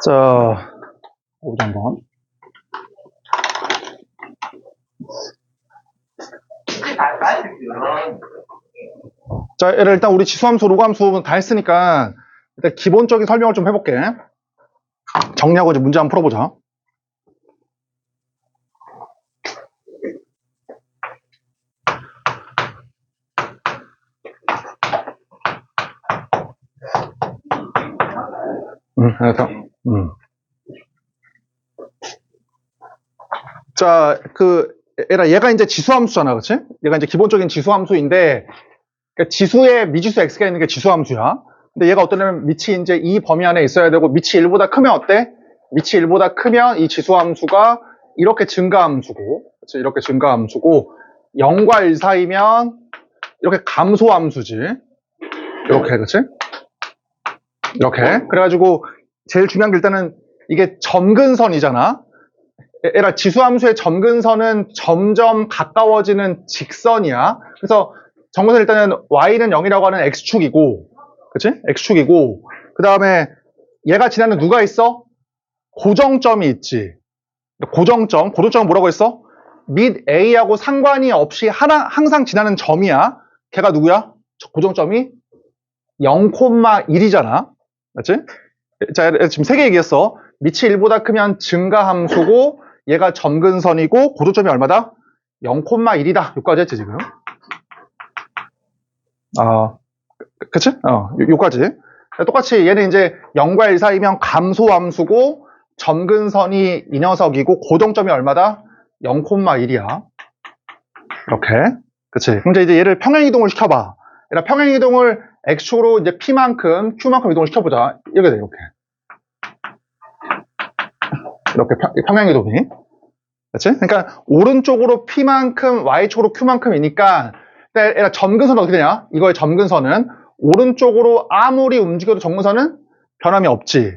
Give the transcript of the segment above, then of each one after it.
자, 보자 한번. 자, 일단 우리 지수함수, 로그함수 다 했으니까 일단 기본적인 설명을 좀 해볼게. 정리하고 이제 문제 한번 풀어보자. 자, 얘가 이제 지수함수잖아, 그치? 얘가 이제 기본적인 지수함수인데, 그러니까 지수에 미지수 x가 있는 게 지수함수야. 근데 얘가 어떠냐면 밑이 이제 이 범위 안에 있어야 되고, 밑이 1보다 크면 어때? 밑이 1보다 크면 이 지수함수가 이렇게 증가함수고, 그치? 이렇게 증가함수고, 0과 1 사이면 이렇게 감소함수지. 이렇게, 그치? 이렇게. 그래가지고, 제일 중요한 게 일단은 이게 점근선이잖아. 얘라 지수함수의 점근선은 점점 가까워지는 직선이야. 그래서 점근선 일단은 y는 0이라고 하는 x축이고, 그치? x축이고, 그 다음에 얘가 지나는 누가 있어? 고정점이 있지. 고정점은 뭐라고 했어? 및 a하고 상관이 없이 항상 지나는 점이야. 걔가 누구야? 고정점이 0,1이잖아. 맞지? 자, 지금 3개 얘기했어. 밑이 1보다 크면 증가함수고, 얘가 점근선이고, 고정점이 얼마다? 0,1이다. 여기까지 했지, 지금. 그치? 여기까지. 똑같이 얘는 이제 0과 1 사이면 감소함수고, 점근선이 이 녀석이고, 고정점이 얼마다? 0,1이야. 이렇게. 그치? 그럼 이제 얘를 평행이동을 시켜봐. 얘가 평행이동을 x축으로 이제 p만큼, q만큼 이동을 시켜보자. 이렇게 돼, 이렇게. 이렇게 평행이동이. 그치? 그러니까 오른쪽으로 p만큼 y축으로 q만큼이니까 얘가 점근선은 어떻게 되냐? 이거의 점근선은 오른쪽으로 아무리 움직여도 점근선은 변함이 없지.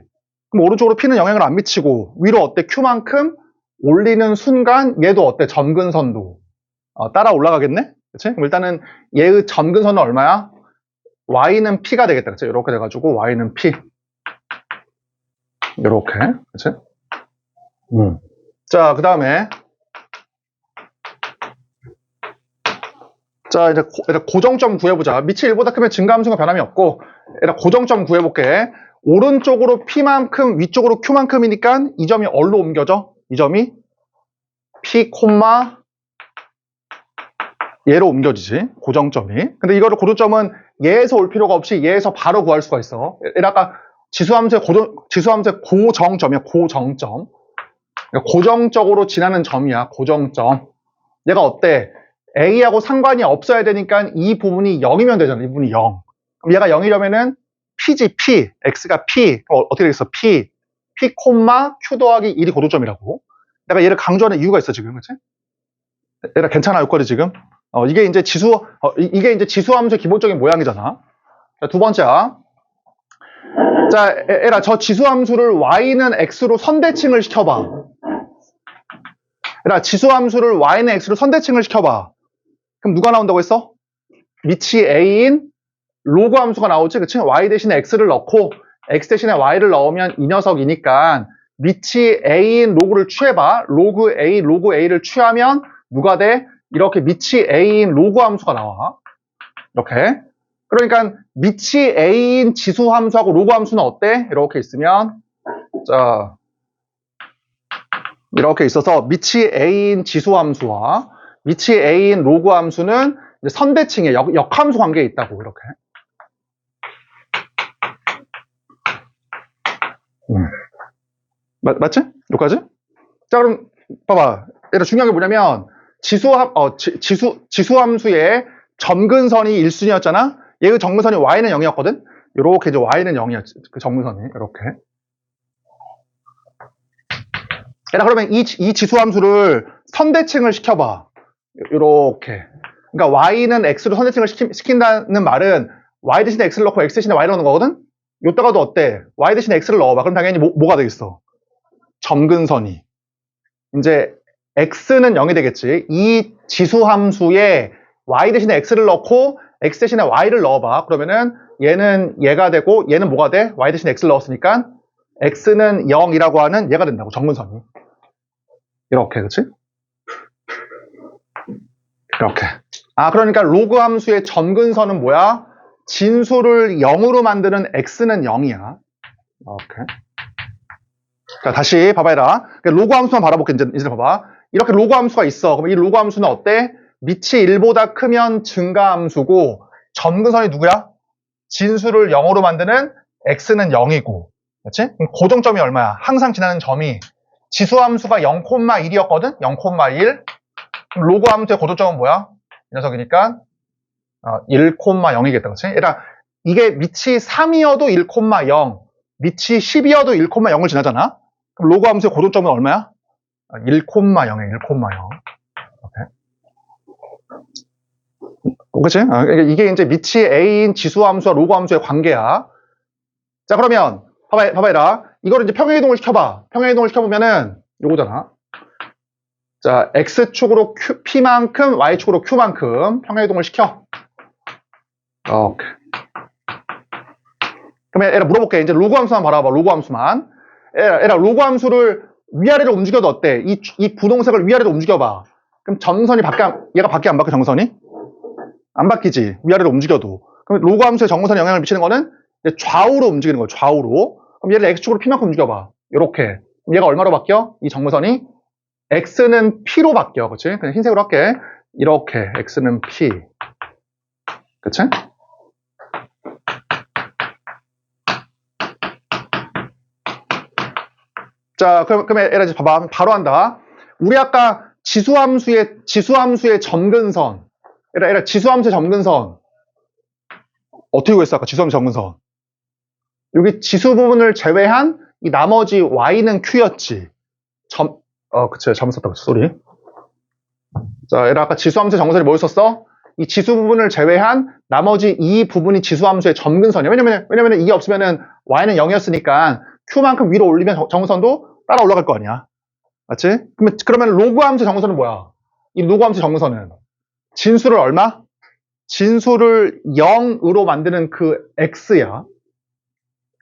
그럼 오른쪽으로 p는 영향을 안 미치고 위로 어때? q만큼 올리는 순간 얘도 어때? 점근선도 따라 올라가겠네? 그치? 그럼 일단은 얘의 점근선은 얼마야? y는 p가 되겠다. 그치? 이렇게 돼가지고 y는 p. 이렇게. 그치? 자, 그 다음에 자, 이제 고정점 구해보자. 밑이 1보다 크면 증가함수가 변함이 없고, 고정점 구해볼게. 오른쪽으로 p만큼, 위쪽으로 q만큼이니까 이 점이 어디로 옮겨져? 이 점이 p, 얘로 옮겨지지. 고정점이. 근데 이거를 고정점은 얘에서 올 필요가 없이 얘에서 바로 구할 수가 있어. 아까 지수함수의 고정점이야. 고정점. 고정적으로 지나는 점이야. 고정점. 얘가 어때? A하고 상관이 없어야 되니까 이 부분이 0이면 되잖아. 이 부분이 0. 그럼 얘가 0이려면은 P지, P. X가 P. 어떻게 되겠어? P. P, Q 더하기 1이 고정점이라고. 내가 얘를 강조하는 이유가 있어, 지금. 그치? 얘가 괜찮아, 요거리 지금. 이게 이제 이게 이제 지수함수의 기본적인 모양이잖아. 자, 두 번째야. 자, 저 지수함수를 Y는 X로 선대칭을 시켜봐. 지수함수를 Y는 X로 선대칭을 시켜봐. 그럼 누가 나온다고 했어? 밑이 A인 로그 함수가 나오지, 그치? Y 대신에 X를 넣고 X 대신에 Y를 넣으면 이 녀석이니까 밑이 A인 로그를 취해봐. 로그 A를 취하면 누가 돼? 이렇게 밑이 A인 로그 함수가 나와. 이렇게. 그러니까 밑이 A인 지수 함수하고 로그 함수는 어때? 이렇게 있으면 자 이렇게 있어서 밑이 A인 지수 함수와 밑이 A인 로그 함수는 선대칭의 역함수 관계에 있다고, 이렇게. 맞지? 여기까지? 자, 그럼 봐봐. 얘가 중요한 게 뭐냐면 지수함수의 점근선이 1순위였잖아. 얘의 점근선이 y는 0이었거든. 요렇게 이제 y는 0이었지. 그 점근선이 이렇게. 얘가 그러면 이 지수함수를 선대칭을 시켜봐. 요렇게. 그러니까 y는 x로 선대칭을 시킨다는 말은 y 대신에 x를 넣고 x 대신에 y를 넣는 거거든. 요따가도 어때? y 대신에 x를 넣어봐. 그럼 당연히 뭐가 되겠어? 점근선이. 이제 x는 0이 되겠지. 이 지수함수에 y 대신에 x를 넣고 x 대신에 y를 넣어봐. 그러면은 얘는 얘가 되고 얘는 뭐가 돼? y 대신에 x를 넣었으니까 x는 0이라고 하는 얘가 된다고, 정근선이. 이렇게, 그치? 이렇게. 그러니까 로그 함수의 점근선은 뭐야? 진수를 0으로 만드는 x는 0이야. 이렇게. 자, 다시 봐봐, 얘라. 로그 함수만 바라볼게, 이제 봐봐. 이렇게 로그 함수가 있어. 그럼 이 로그 함수는 어때? 밑이 1보다 크면 증가함수고, 점근선이 누구야? 진수를 0으로 만드는 x는 0이고, 그렇지? 그럼 고정점이 얼마야? 항상 지나는 점이 지수함수가 0,1이었거든? 0,1. 그럼 로그 함수의 고정점은 뭐야? 이 녀석이니까 1,0이겠다, 그렇지? 얘들아, 이게 밑이 3이어도 1,0, 밑이 10이어도 1,0을 지나잖아? 그럼 로그 함수의 고정점은 얼마야? 1,0이야, 1,0. 그치? 이게 이제 밑이 a인 지수함수와 로그 함수의 관계야. 자, 그러면 봐봐, 얘라. 이거를 이제 평행이동을 시켜봐. 평행이동을 시켜보면은 요거잖아. 자, x축으로 p만큼, y축으로 q만큼 평행이동을 시켜. 오케이. 그러면 얘라 물어볼게. 이제 로그 함수만 바라봐. 로그 함수만. 얘라 로그 함수를 위아래로 움직여도 어때? 이 분홍색을 위아래로 움직여봐. 그럼 정선이 얘가 밖에 안 바뀌어, 정선이? 안 바뀌지. 위아래로 움직여도. 그럼 로그 함수의 정근선에 영향을 미치는 거는 이제 좌우로 움직이는 거예요. 좌우로. 그럼 얘를 x축으로 p만큼 움직여봐. 요렇게. 그럼 얘가 얼마로 바뀌어? 이 정근선이 x는 p로 바뀌어. 그치? 그냥 흰색으로 할게. 이렇게. x는 p. 그치? 자, 그러면 얘라 이제 봐봐. 바로 한다. 우리 아까 지수함수의 점근선. 얘라 지수함수의 점근선. 어떻게 구했어? 아까 지수함수의 점근선. 여기 지수 부분을 제외한 이 나머지 y는 q였지. 그치. 잘못 썼다. 소리. 자, 얘라 아까 지수함수의 점근선이 뭐였었어? 이 지수 부분을 제외한 나머지 이 부분이 지수함수의 점근선이야. 왜냐면 이게 없으면은 y는 0이었으니까 q만큼 위로 올리면 정근선도 따라 올라갈 거 아니야. 맞지? 그러면 로그 함수 정근선은 뭐야? 이 로그 함수 정근선은 진수를 얼마? 진수를 0으로 만드는 그 x야.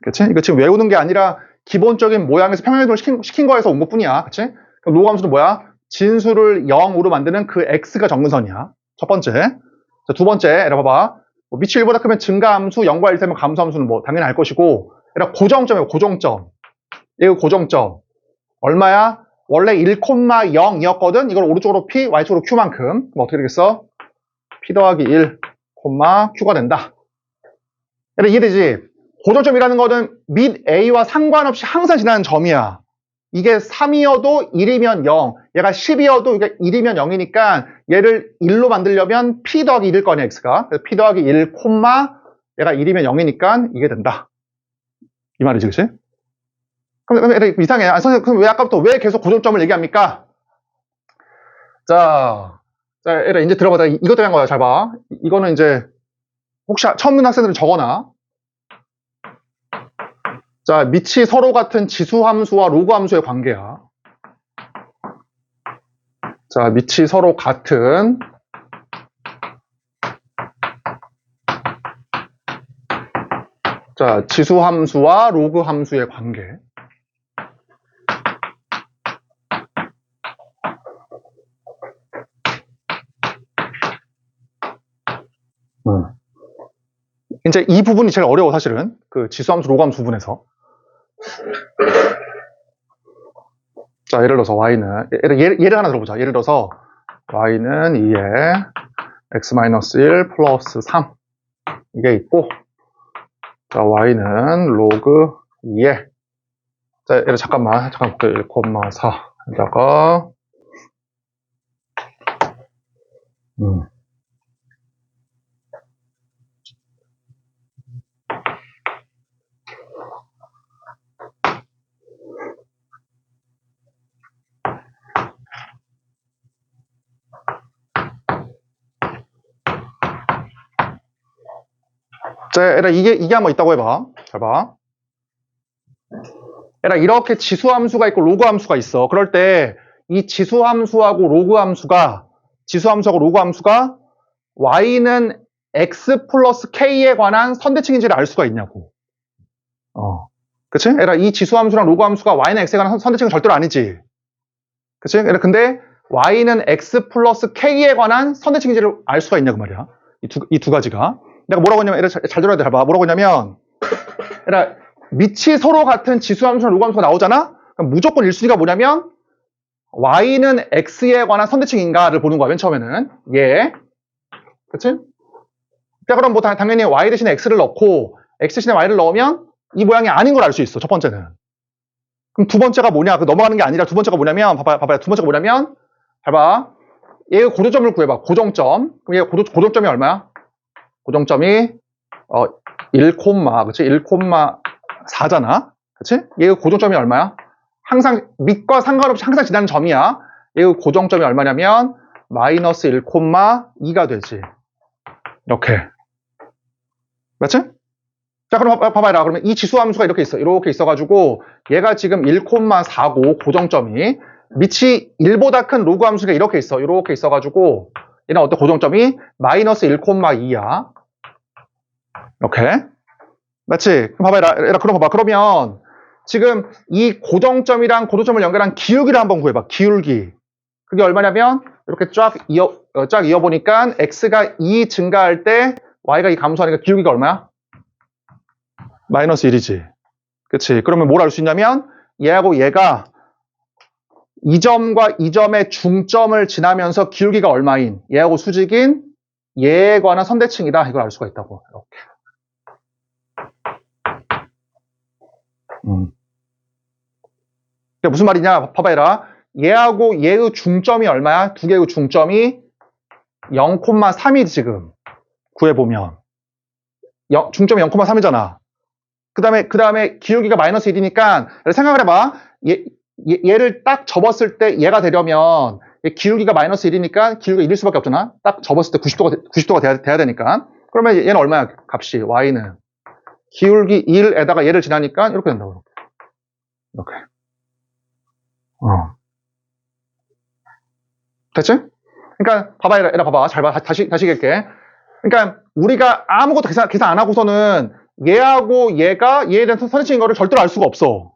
그치? 이거 지금 외우는 게 아니라 기본적인 모양에서 평행이동을 시킨 거에서 온 것뿐이야. 그치? 그럼 로그 함수는 뭐야? 진수를 0으로 만드는 그 x가 정근선이야. 첫 번째. 자, 두 번째, 얘라 봐봐. 밑이 1보다 크면 증가함수, 0과 1 되면 감소함수는 뭐 당연히 알 것이고, 얘라 고정점이야, 고정점. 이거 고정점. 얼마야? 원래 1,0이었거든? 이걸 오른쪽으로 p, y쪽으로 q만큼. 그럼 어떻게 되겠어? p 더하기 1, q가 된다. 이해되지? 고정점이라는 거는 밑 a와 상관없이 항상 지나는 점이야. 이게 3이어도 1이면 0, 얘가 10이어도 이게 1이면 0이니까 얘를 1로 만들려면 p 더하기 1일 거냐, x가. 그래서 p 더하기 1, 얘가 1이면 0이니까 이게 된다. 이 말이지, 그치? 그럼 이상해. 선생님, 그럼 왜 아까부터 왜 계속 고정점을 얘기합니까? 자, 얘들아, 이제 들어보자. 이것 때문에 한 거야. 잘 봐. 이거는 이제, 혹시 처음 듣는 학생들은 적어놔. 자, 밑이 서로 같은 지수함수와 로그함수의 관계야. 자, 밑이 서로 같은 자, 지수함수와 로그함수의 관계. 이제 이 부분이 제일 어려워, 사실은. 그 지수함수, 로그함수 부분에서. 자, 예를 들어서 y는, 예를 하나 들어보자. 예를 들어서 y는 2에 x-1 플러스 3. 이게 있고, 자, y는 로그 2에, 자, 얘를 잠깐 볼게요. 1,4. 에다가, 자, 얘들아, 이게 한번 있다고 해봐. 잘 봐. 얘들아, 이렇게 지수함수가 있고 로그함수가 있어. 그럴 때, 이 지수함수하고 로그함수가 y는 x 플러스 k에 관한 선대칭인지를 알 수가 있냐고. 그치? 얘들아, 이 지수함수랑 로그함수가 y는 x에 관한 선대칭은 절대로 아니지. 그치? 얘들아, 근데 y는 x 플러스 k에 관한 선대칭인지를 알 수가 있냐 그 말이야. 이 두 가지가. 내가 뭐라고 했냐면, 얘들아 잘 들어야 돼. 봐. 뭐라고 했냐면, 얘들아, 밑이 서로 같은 지수함수랑 로그함수가 나오잖아? 그럼 무조건 1순위가 뭐냐면, y는 x에 관한 선대칭인가를 보는 거야, 맨 처음에는. 예. 그치? 자, 그럼 뭐 당연히 y 대신에 x를 넣고, x 대신에 y를 넣으면 이 모양이 아닌 걸 알 수 있어, 첫 번째는. 그럼 두 번째가 뭐냐? 그 넘어가는 게 아니라 두 번째가 뭐냐면, 봐봐요. 두 번째가 뭐냐면, 봐봐. 얘의 고정점을 구해봐. 고정점. 그럼 얘 고정점이 얼마야? 고정점이 1, 그치? 1,4잖아. 그치? 얘의 고정점이 얼마야? 항상 밑과 상관없이 항상 지나는 점이야. 얘의 고정점이 얼마냐면 마이너스 1,2가 되지. 이렇게. 맞지? 자, 그럼 봐봐라. 그러면 이 지수함수가 이렇게 있어. 이렇게 있어가지고 얘가 지금 1,4고 고정점이 밑이 1보다 큰 로그 함수가 이렇게 있어. 이렇게 있어가지고 얘는 어때? 고정점이 마이너스 1,2야. 이렇게. 맞지? 그럼 봐봐라. 그럼 봐봐. 그러면 지금 이 고정점이랑 고정점을 연결한 기울기를 한번 구해봐. 기울기. 그게 얼마냐면 이렇게 쫙 이어보니까 x가 2 증가할 때 y가 2 감소하니까 기울기가 얼마야? 마이너스 1이지. 그치? 그러면 뭘 알 수 있냐면 얘하고 얘가 이 점과 이 점의 중점을 지나면서 기울기가 얼마인 얘하고 수직인 얘에 관한 선대칭이다. 이걸 알 수가 있다고. 이렇게. 그게 무슨 말이냐? 봐봐라. 얘하고 얘의 중점이 얼마야? 두 개의 중점이 0,3이 지금 구해보면 중점이 0,3이잖아. 그 다음에 기울기가 마이너스 1이니까 생각을 해봐. 얘를 딱 접었을 때 얘가 되려면 기울기가 마이너스 1이니까 기울기가 1일 수밖에 없잖아. 딱 접었을 때 90도가 돼야 되니까. 그러면 얘는 얼마야? 값이 y는 기울기 1에다가 얘를 지나니까 이렇게 된다고. 이렇게. 됐지? 그러니까 봐봐, 얘들아 봐봐. 잘 봐. 다시 얘기할게. 그러니까 우리가 아무것도 계산 안 하고서는 얘하고 얘가 얘에 대한 선대칭인 거를 절대로 알 수가 없어.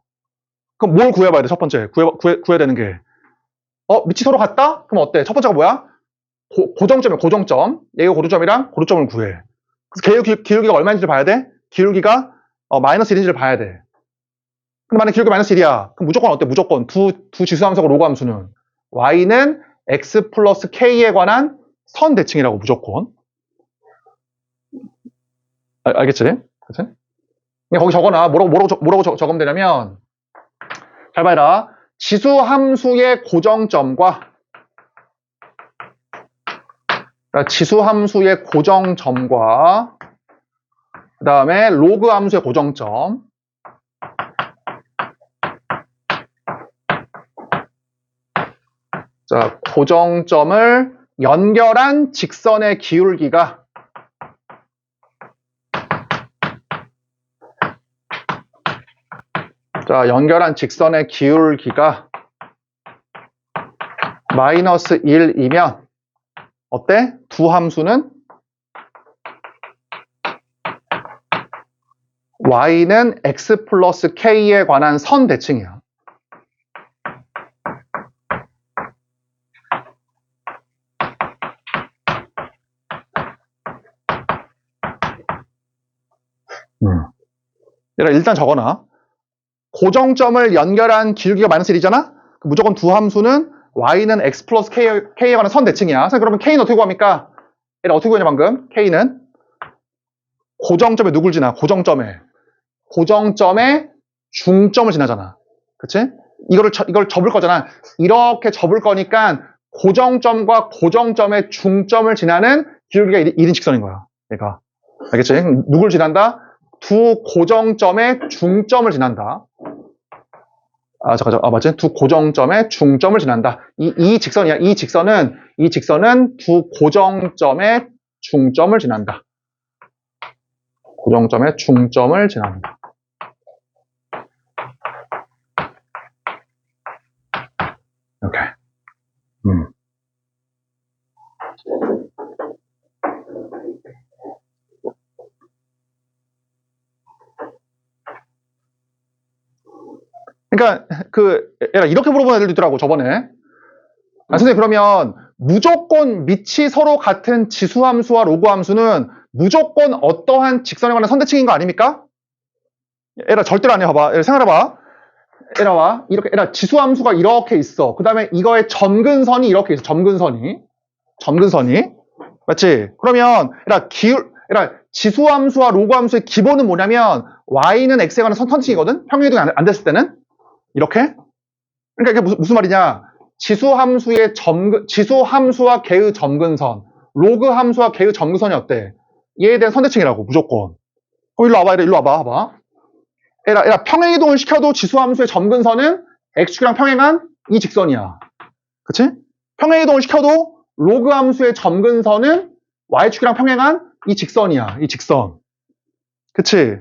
그럼 뭘 구해봐야 돼? 첫 번째 구해야 되는 게 밑이 서로 같다? 그럼 어때? 첫 번째가 뭐야? 고정점이야. 고정점. 얘가 고정점이랑 고정점을 구해. 그래서 기울기가 얼마인지를 봐야 돼? 기울기가 마이너스 1인지를 봐야 돼. 근데 만약에 기울기가 마이너스 1이야. 그럼 무조건 어때? 무조건 두 지수함수하고 로그함수는 y는 x 플러스 k에 관한 선대칭이라고 무조건. 알겠지? 그치? 거기 적어놔. 뭐라고 적으면 되냐면 잘 봐라. 지수함수의 고정점과 그 다음에 로그 함수의 고정점 자, 고정점을 연결한 직선의 기울기가 마이너스 1이면 어때? 두 함수는 y는 x 플러스 k에 관한 선대칭이야. 얘들아 일단 적어놔. 고정점을 연결한 기울기가 마이너스 1이잖아? 무조건 두 함수는 y는 x 플러스 k에 관한 선대칭이야. 그러면 k는 어떻게 구합니까? 얘들아 어떻게 구하냐 방금? k는 고정점에 누굴 지나? 고정점에 중점을 지나잖아. 그치? 이걸 접을 거잖아. 이렇게 접을 거니까 고정점과 고정점의 중점을 지나는 기울기가 1인 직선인 거야. 얘가. 알겠지? 누굴 지난다? 두 고정점의 중점을 지난다. 맞지? 두 고정점의 중점을 지난다. 이 직선이야. 이 직선은 두 고정점의 중점을 지난다. 고정점의 중점을 지난다. 이렇게. 그러니까 얘가 이렇게 물어보는 애들도 있더라고 저번에. 선생님 그러면 무조건 밑이 서로 같은 지수함수와 로그함수는 무조건 어떠한 직선에 관한 선대칭인 거 아닙니까? 얘라 절대로 아니야. 봐봐. 얘라 생각해봐. 얘라 이렇게 얘라 지수함수가 이렇게 있어. 그 다음에 이거의 점근선이 이렇게 있어. 점근선이 맞지? 그러면 얘라 지수함수와 로그함수의 기본은 뭐냐면 y는 x에 관한 선대칭이거든. 평행이동이 안 됐을 때는 이렇게. 그러니까 이게 무슨 말이냐? 지수함수와 걔의 점근선, 로그함수와 걔의 점근선이 어때? 얘에 대한 선대칭이라고 무조건. 일로 와봐. 일로 와봐. 얘라 평행이동을 시켜도 지수함수의 점근선은 x축이랑 평행한 이 직선이야. 그치? 평행이동을 시켜도 로그함수의 점근선은 y축이랑 평행한 이 직선이야. 이 직선. 그치?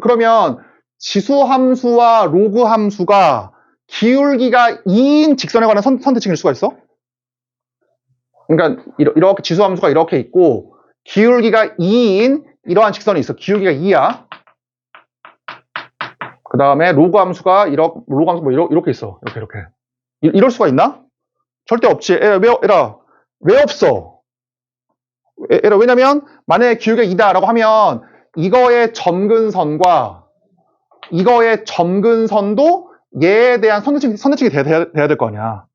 그러면 지수함수와 로그함수가 기울기가 2인 직선에 관한 선대칭일 수가 있어? 그러니까 이렇게 지수함수가 이렇게 있고 기울기가 2인 이러한 직선이 있어. 기울기가 2야. 그 다음에 로그함수가 로그함수 이렇게 있어. 이렇게. 이럴 수가 있나? 절대 없지. 왜 없어? 왜냐면 만약에 기울기가 2다라고 하면 이거의 점근선과 이거의 점근선도 얘에 대한 선대칭이 돼야 될 거 아니야.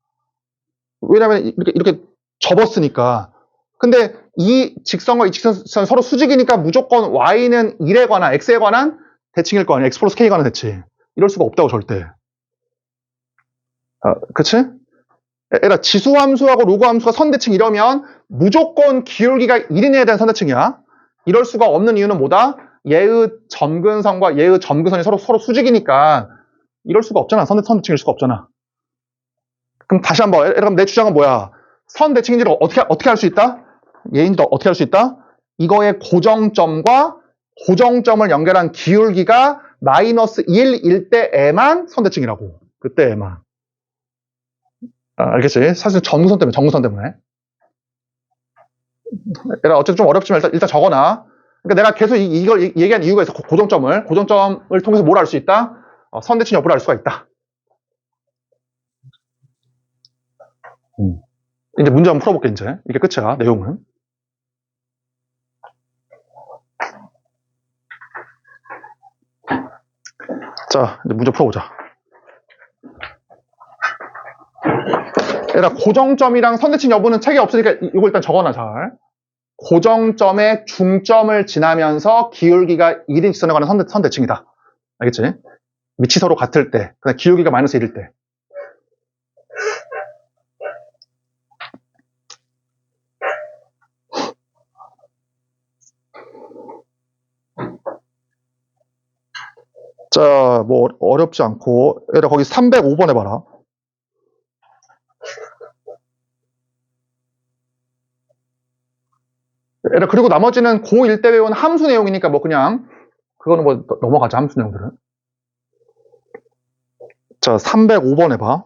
왜냐면 이렇게 접었으니까. 근데 이 직선과 이 직선 서로 수직이니까 무조건 y는 1에 관한 x에 관한 대칭일 거 아니야. x 플러스 k에 관한 대칭. 이럴 수가 없다고 절대. 그치? 지수함수하고 로그함수가 선대칭 이러면 무조건 기울기가 1인에 대한 선대칭이야. 이럴 수가 없는 이유는 뭐다? 얘의 점근선과 얘의 점근선이 서로 수직이니까 이럴 수가 없잖아. 선대칭일 수가 없잖아. 그럼 다시 한번. 그럼 내 주장은 뭐야? 선대칭인지를 어떻게 할 수 있다? 얘인지도 어떻게 할 수 있다? 이거의 고정점과 고정점을 연결한 기울기가 마이너스 1일 때에만 선대칭이라고. 그때에만. 알겠지? 사실 점근선 때문에. 어쨌든 좀 어렵지만 일단 적어놔. 그러니까 내가 계속 이걸 얘기한 이유가 있어. 고정점을 통해서 뭘 알 수 있다? 선대칭 여부를 알 수가 있다. 이제 문제 한번 풀어볼게, 이제. 이게 끝이야, 내용은. 자, 이제 문제 풀어보자. 고정점이랑 선대칭 여부는 책에 없으니까 이거 일단 적어놔, 잘. 고정점의 중점을 지나면서 기울기가 1인 직선에 관한 선대칭이다. 알겠지? 밑이 서로 같을 때, 그다음 기울기가 마이너스 1일 때. 자, 뭐 어렵지 않고 거기 305번 해봐라. 그리고 나머지는 고1 때 배운 함수 내용이니까 뭐 그냥 그거는 뭐 넘어가자. 함수 내용들은. 자, 305번 해봐.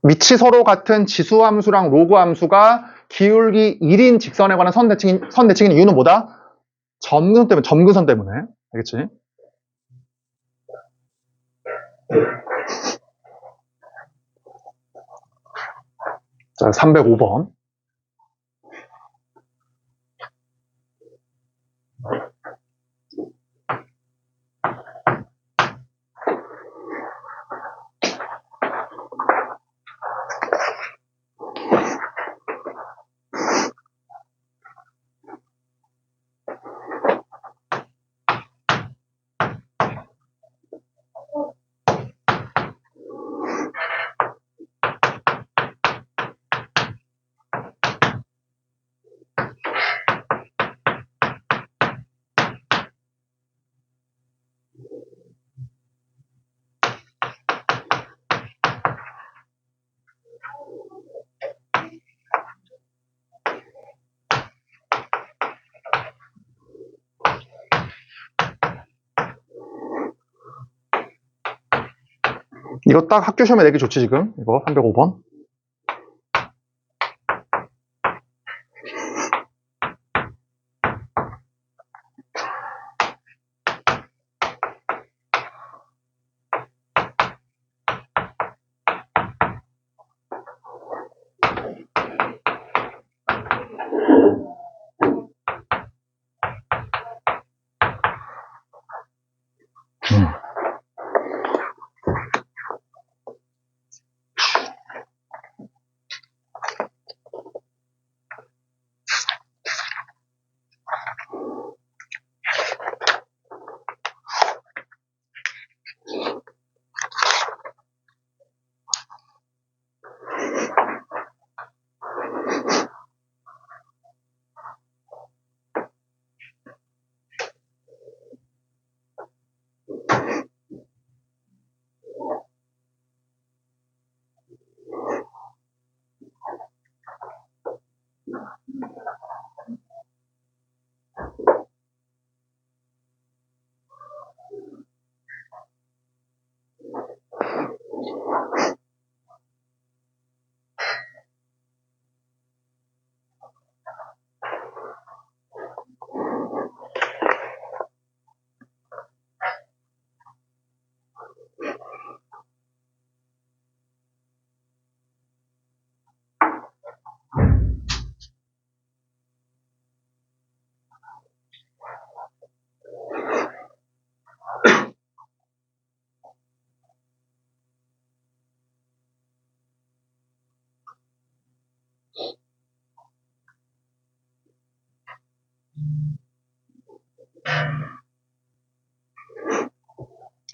밑이 서로 같은 지수함수랑 로그함수가 기울기 1인 직선에 관한 선대칭인 이유는 뭐다? 점근선 때문에. 알겠지? 자, 305번. 이거 딱 학교 시험에 내기 좋지, 지금. 이거 305번.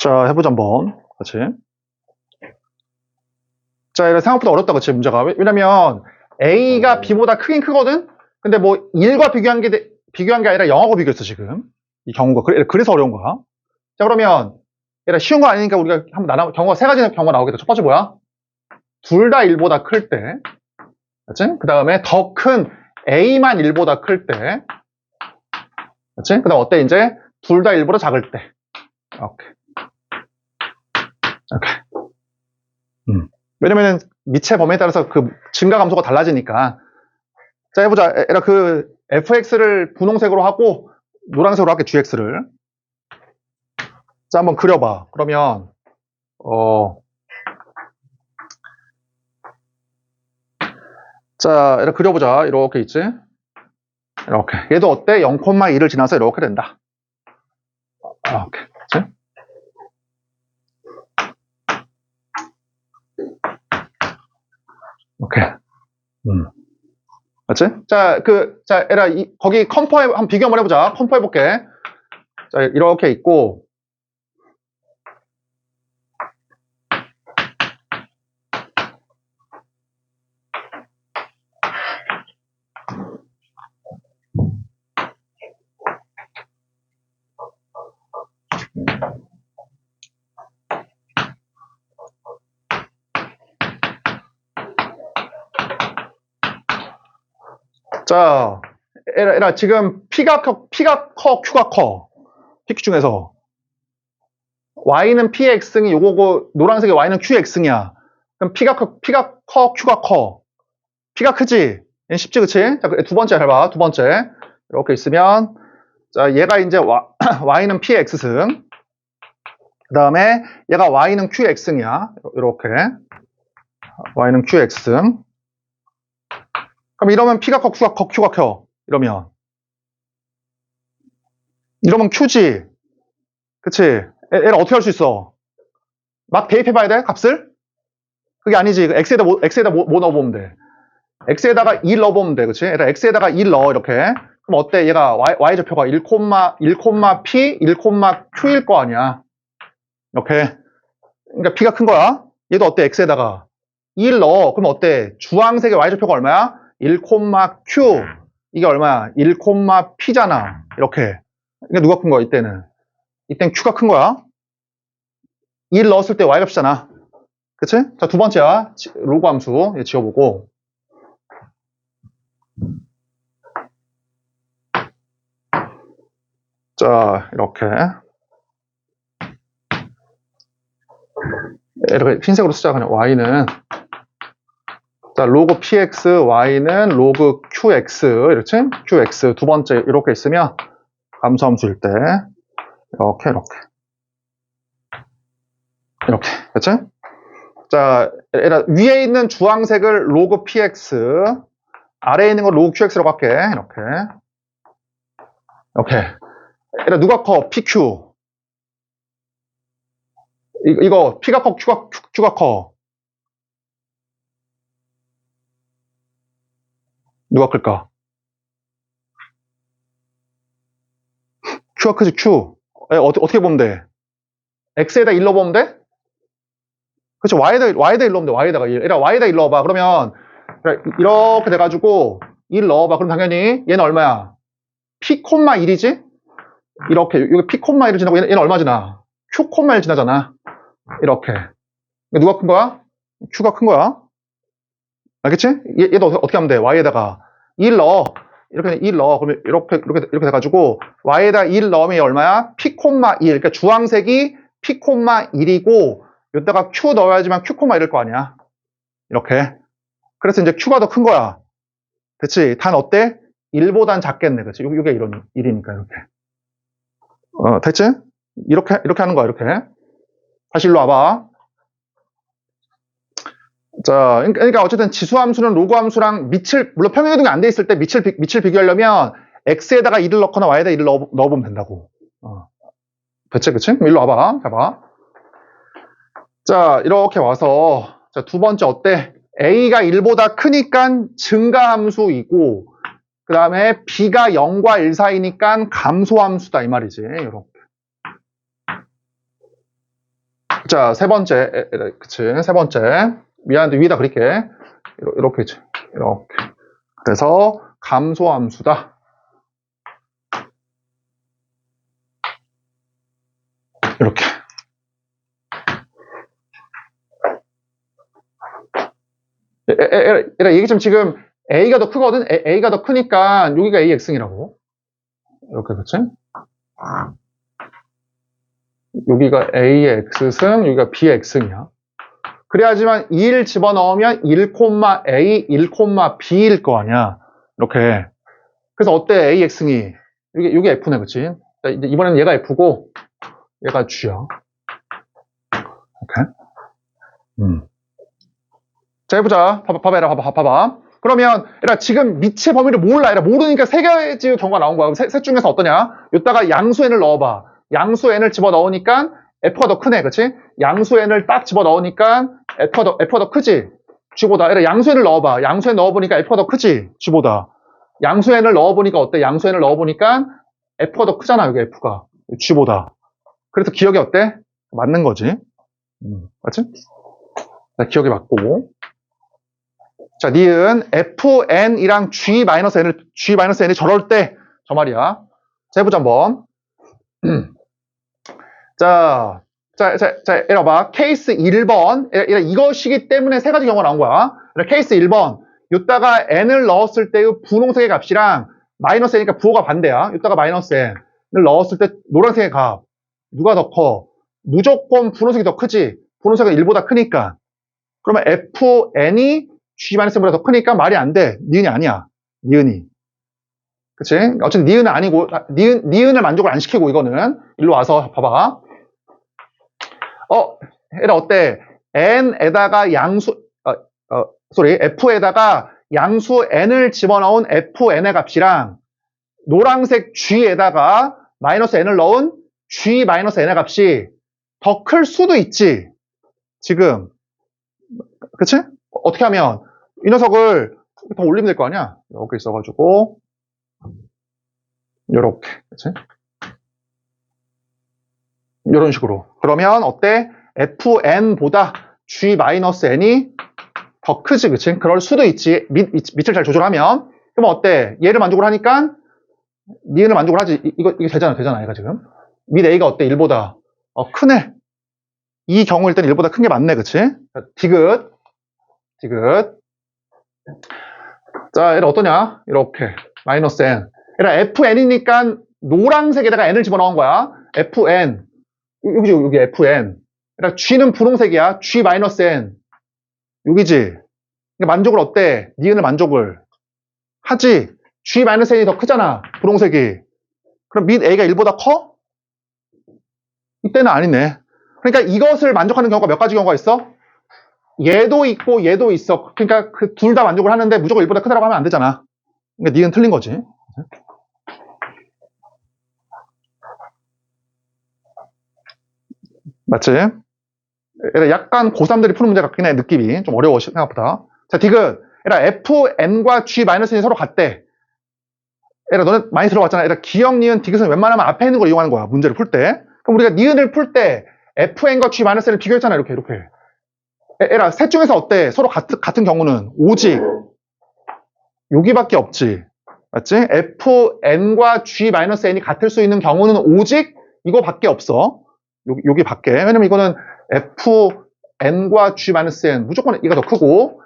자, 해보자, 한번. 그치? 자, 이거 생각보다 어렵다, 그치, 문제가. 왜냐면, A가 B보다 크긴 크거든? 근데 뭐, 1과 비교한 게 아니라 0하고 비교했어, 지금. 이 경우가. 그래서 어려운 거야. 자, 그러면, 얘가 쉬운 거 아니니까 우리가 한번 경우가 세 가지 경우가 나오겠다. 첫 번째 뭐야? 둘 다 1보다 클 때. 그치? 그 다음에 더 큰 A만 1보다 클 때. 그치? 그 다음 어때, 이제? 둘 다 1보다 작을 때. 오케이. 왜냐면은 미체 범위에 따라서 그 증가 감소가 달라지니까. 자, 해보자. 에라 그 fx를 분홍색으로 하고 노란색으로 할게, gx를. 자, 한번 그려봐. 그러면 자, 이렇게 그려보자. 이렇게 있지? 이렇게. 얘도 어때? 0,2를 지나서 이렇게 된다. 이렇게. 그치? 오케이. 맞지? 자, 에라, 거기 한번 비교 한번 해보자. 컴퍼해볼게. 자, 이렇게 있고. 자, 에라, 지금 P가 커, Q가 커. PQ 중에서. Y는 PX이 요거고, 노란색의 Y는 QX이야. 그럼 P가 커, Q가 커. P가 크지? 얘는 쉽지, 그치? 자, 두 번째 해봐. 두 번째. 이렇게 있으면, 자, 얘가 이제 Y는 PX승. 그 다음에 얘가 Y는 QX승이야. 이렇게. Y는 QX승. 그럼 이러면 P가 커, Q가 커. 이러면 Q지. 그치? 얘를 어떻게 할 수 있어? 막 대입해봐야 돼? 값을? 그게 아니지. X에다 뭐 넣어보면 돼? X에다가 1 넣어보면 돼. 그치? 얘를 X에다가 1 넣어. 이렇게. 그럼 어때? 얘가 Y좌표가 1, P, 1, Q일 거 아니야. 이렇게. 그러니까 P가 큰 거야. 얘도 어때? X에다가 1 넣어. 그럼 어때? 주황색의 Y좌표가 얼마야? 1, Q. 이게 얼마야? 1, P잖아. 이렇게. 그러니까 누가 큰 거야, 이때는? 이땐 Q가 큰 거야. 1 넣었을 때 Y값이잖아. 그치? 자, 두 번째야. 로그 함수. 얘 지워보고. 자, 이렇게 흰색으로 쓰자. 그냥 Y는. 자, 로그 PX, Y는 로그 QX. 이렇지? QX. 두 번째, 이렇게 있으면 감소함수일 때. 이렇게. 그치? 자, 위에 있는 주황색을 로그 PX, 아래에 있는 걸 로그 QX라고 할게. 이렇게. 누가 커? PQ. 이거 P가 커, Q가 커. 누가 클까? Q가 크지, Q. 어떻게 보면 돼? X에다 1 넣어보면 돼? 그치, Y에다 1 넣으면 돼, Y에다가 1. Y에다 1 넣어봐. 그러면, 이렇게 돼가지고, 1 넣어봐. 그럼 당연히, 얘는 얼마야? P, 1이지? 이렇게, 여기 P, 1을 지나고, 얘는 얼마 지나? Q, 1 지나잖아. 이렇게. 누가 큰 거야? Q가 큰 거야. 알겠지? 얘도 어떻게 하면 돼? Y에다가 1 넣어. 이렇게 1 넣어. 그러면 이렇게 돼가지고, Y에다 1 넣으면 얼마야? P, 1. 그러니까 주황색이 P, 1이고, 여기다가 Q 넣어야지만 Q, 1일 거 아니야. 이렇게. 그래서 이제 Q가 더 큰 거야. 그치? 단 어때? 1보단 작겠네. 그치? 이게 이런 1이니까, 이렇게. 됐지? 이렇게 하는 거야, 이렇게. 다시 일로 와봐. 자, 그러니까 어쨌든 지수함수는 로그함수랑 물론 평행이동이 안 돼 있을 때 밑을 비교하려면 x에다가 1을 넣거나 y에다 1을 넣어보면 된다고. 됐지, 그치? 일로 와봐. 봐봐. 자, 이렇게 와서, 자, 두 번째 어때? a가 1보다 크니까 증가함수이고, 그 다음에 b가 0과 1 사이니까 감소함수다, 이 말이지. 이렇게. 자, 세 번째, 그치, 세 번째. 미안한데 위에다 그릴게. 이렇게, 이렇게. 그래서 감소함수다. 이렇게. 이게 지금 A가 더 크거든? A가 더 크니까 여기가 AX이라고. 이렇게, 그치? 여기가 A의 X승, 여기가 B의 X승이야. 그래야지만 2를 집어넣으면 1,A, 1,B일 거 아니야. 이렇게. 그래서 어때, AX승이? 여기 F네, 그치? 자, 이제 이번에는 얘가 F고, 얘가 G야. 이렇게. 자, 해보자. 봐봐. 그러면, 지금 밑의 범위를 몰라. 모르니까 세 가지 경우가 나온 거야. 셋 중에서 어떠냐? 이따가 양수 n을 넣어봐. 양수 n을 집어넣으니까 F가 더 크네, 그치? 양수 n을 딱 집어넣으니까 F가 더 크지? G보다. 양수 n을 넣어봐. 양수 n 넣어보니까 F가 더 크지? G보다. 양수 n을 넣어보니까 어때? 양수 n을 넣어보니까 F가 더 크잖아, 여기 F가. G보다. 그래서 기억이 어때? 맞는 거지. 맞지? 자, 기억이 맞고. 자, 니은 Fn이랑 G-n이 저럴 때, 저 말이야. 자, 해보자, 한번. 자, 이래봐. 케이스 1번. 이것이기 때문에 세 가지 경우가 나온 거야. 케이스 1번. 이따가 n을 넣었을 때의 분홍색의 값이랑 마이너스 n이니까 부호가 반대야. 이따가 마이너스 n을 넣었을 때 노란색의 값. 누가 더 커? 무조건 분홍색이 더 크지. 분홍색은 1보다 크니까. 그러면 fn이 G-n보다 더 크니까 말이 안 돼. 니은이 아니야. 니은이. 그치? 어쨌든 니은은 아니고, 니은을 만족을 안 시키고, 이거는. 일로 와서 봐봐. 얘들아, 어때? n에다가 f에다가 양수 n을 집어넣은 fn의 값이랑 노란색 g에다가 마이너스 n을 넣은 g-n의 값이 더 클 수도 있지. 지금. 그치? 어떻게 하면 이 녀석을 더 올리면 될 거 아니야? 이렇게 있어가지고 요렇게. 그치? 이런 식으로. 그러면 어때? fn보다 g-n이 더 크지, 그치? 그럴 수도 있지. 밑을 잘 조절하면. 그럼 어때? 얘를 만족을 하니까 니은을 만족을 하지. 이게 되잖아, 얘가 지금. 밑 a가 어때? 1보다. 크네. 이 경우일 때는 1보다 큰 게 맞네, 그치? 디귿. 자, 얘를 어떠냐? 이렇게. 마이너스 n. 얘가 fn이니까 노란색에다가 n을 집어넣은 거야. fn. 여기 fn. 그러니까 g는 분홍색이야. g-n. 여기지. 그러니까 만족을 어때? 니은을 만족을 하지. g-n이 더 크잖아. 분홍색이. 그럼 밑 a가 1보다 커? 이때는 아니네. 그러니까 이것을 만족하는 경우가 몇 가지 경우가 있어? 얘도 있고 얘도 있어. 그러니까 그 둘 다 만족을 하는데 무조건 1보다 크다라고 하면 안 되잖아. 그러니까 니은 틀린 거지. 맞지? 약간 고3들이 푸는 문제 같긴 해. 느낌이 좀 어려워, 생각보다. 자, 디귿. fn과 g-n이 서로 같대. 너네 많이 들어봤잖아. 기억, 니은, 디귿은 웬만하면 앞에 있는 걸 이용하는 거야. 문제를 풀 때. 그럼 우리가 니은을 풀 때 fn과 g-n을 비교했잖아. 이렇게. 셋 중에서 어때? 서로 같은 경우는 오직 여기밖에 없지. 맞지? fn과 g-n이 같을 수 있는 경우는 오직 이거밖에 없어. 여기밖에. 왜냐면 이거는 fn과 g-n 무조건 이가 더 크고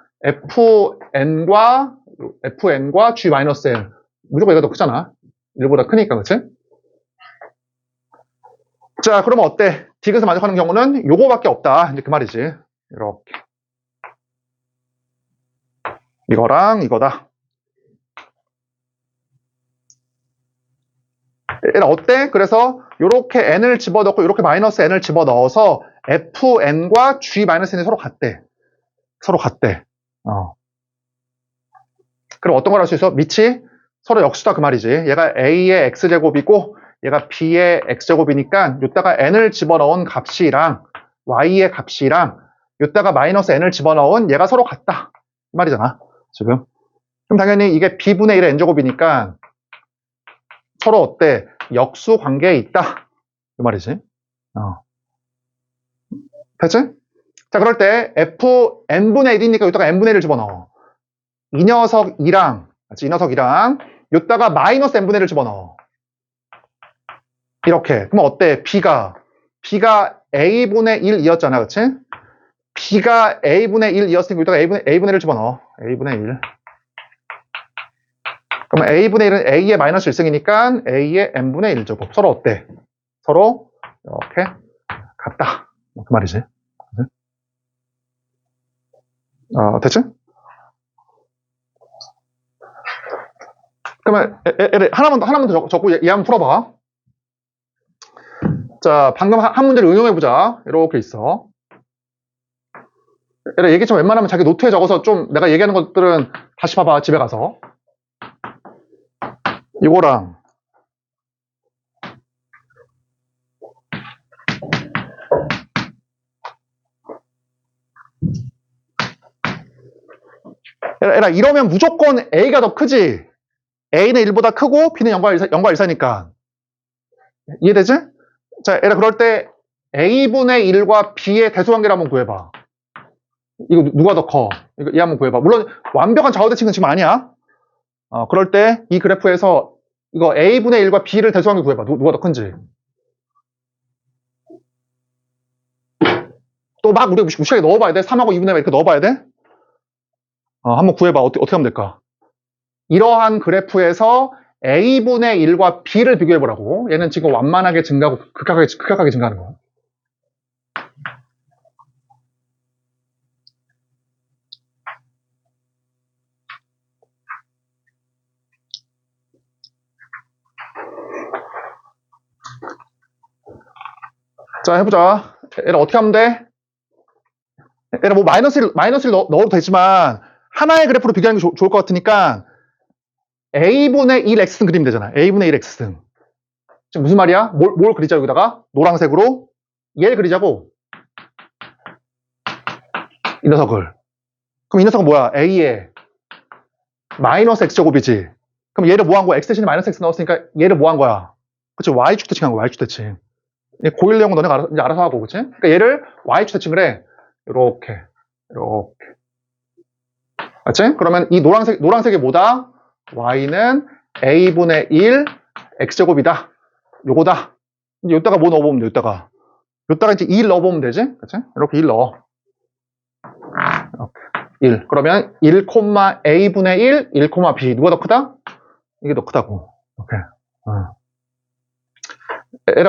fn과 g-n 무조건 이가 더 크잖아. 1보다 크니까, 그치? 자, 그러면 어때? 디귿을 만족하는 경우는 요거밖에 없다. 이제 그 말이지. 이렇게. 이거랑 이거다. 어때? 그래서 요렇게 n을 집어넣고 요렇게 마이너스 n을 집어넣어서 fn과 g-n이 서로 같대. 그럼 어떤 걸 할 수 있어? 밑이 서로 역수다 그 말이지. 얘가 a의 x제곱이고 얘가 b의 x제곱이니까 요따가 n을 집어넣은 값이랑 y의 값이랑 요따가 마이너스 n을 집어넣은 얘가 서로 같다. 그 말이잖아. 지금. 그럼 당연히 이게 b분의 1의 n제곱이니까 서로 어때? 역수 관계에 있다. 그 말이지. 됐지? 자, 그럴 때 fn분의 1이니까 여기다가 n분의 1을 집어넣어. 이 녀석이랑, 이 녀석이랑, 여기다가 마이너스 n분의 1을 집어넣어. 이렇게. 그럼 어때? B가 A분의 1이었잖아. 그치? B가 A분의 1이었으니까 여기다가 A분의 1을 집어넣어. A분의 1. 그럼 A분의 1은 A의 마이너스 1승이니까 A의 n분의 1 제곱. 서로 어때? 서로 이렇게 같다. 그 말이지. 됐지? 그러면 하나만 더 적고 얘 한번 풀어봐. 자, 방금 한 문제를 응용해보자. 이렇게 있어. 얘기처럼 웬만하면 자기 노트에 적어서 좀 내가 얘기하는 것들은 다시 봐봐. 집에 가서. 이거랑 이러면 무조건 A가 더 크지. A는 1보다 크고 B는 0과 1사니까. 이해되지? 자, 그럴 때 A분의 1과 B의 대수관계를 한번 구해봐. 이거 누가 더 커? 얘 한번 구해봐. 물론 완벽한 좌우대칭은 지금 아니야. 그럴 때 이 그래프에서 이거 A분의 1과 B를 대수관계 구해봐. 누가 더 큰지. 또 막 우리가 무식하게 넣어봐야 돼. 3하고 2분의 1 이렇게 넣어봐야 돼. 한번 구해봐. 어떻게 하면 될까? 이러한 그래프에서 A분의 1과 B를 비교해보라고. 얘는 지금 완만하게 증가하고 급격하게 증가하는 거야. 자, 해보자. 어떻게 하면 돼? 뭐 마이너스를 넣어도 되지만 하나의 그래프로 비교하는 게 좋을 것 같으니까 A분의 1x승 그리면 되잖아. A분의 1x승. 지금 무슨 말이야? 뭘 그리자 여기다가? 노란색으로 얘를 그리자고. 이 녀석을. 그럼 이 녀석은 뭐야? A의 마이너스 x제곱이지. 그럼 얘를 뭐 한 거야? x 대신에 마이너스 x 넣었으니까 얘를 뭐 한 거야? 그치? y축 대칭한 거야. y축 대칭. 고일 내용은 너네가 이제 알아서 하고, 그치? 그러니까 얘를 y축 대칭을 해. 이렇게. 맞지? 그러면 이 노란색이 뭐다? y는 a분의 1 x제곱이다. 요거다. 이제 여기다가 뭐 넣어보면 돼, 여기다가 이제 2를 넣어보면 되지? 그치? 이렇게 1 넣어. 이렇게. 1. 그러면 1, a분의 1, 1, b. 누가 더 크다? 이게 더 크다고. 오케이.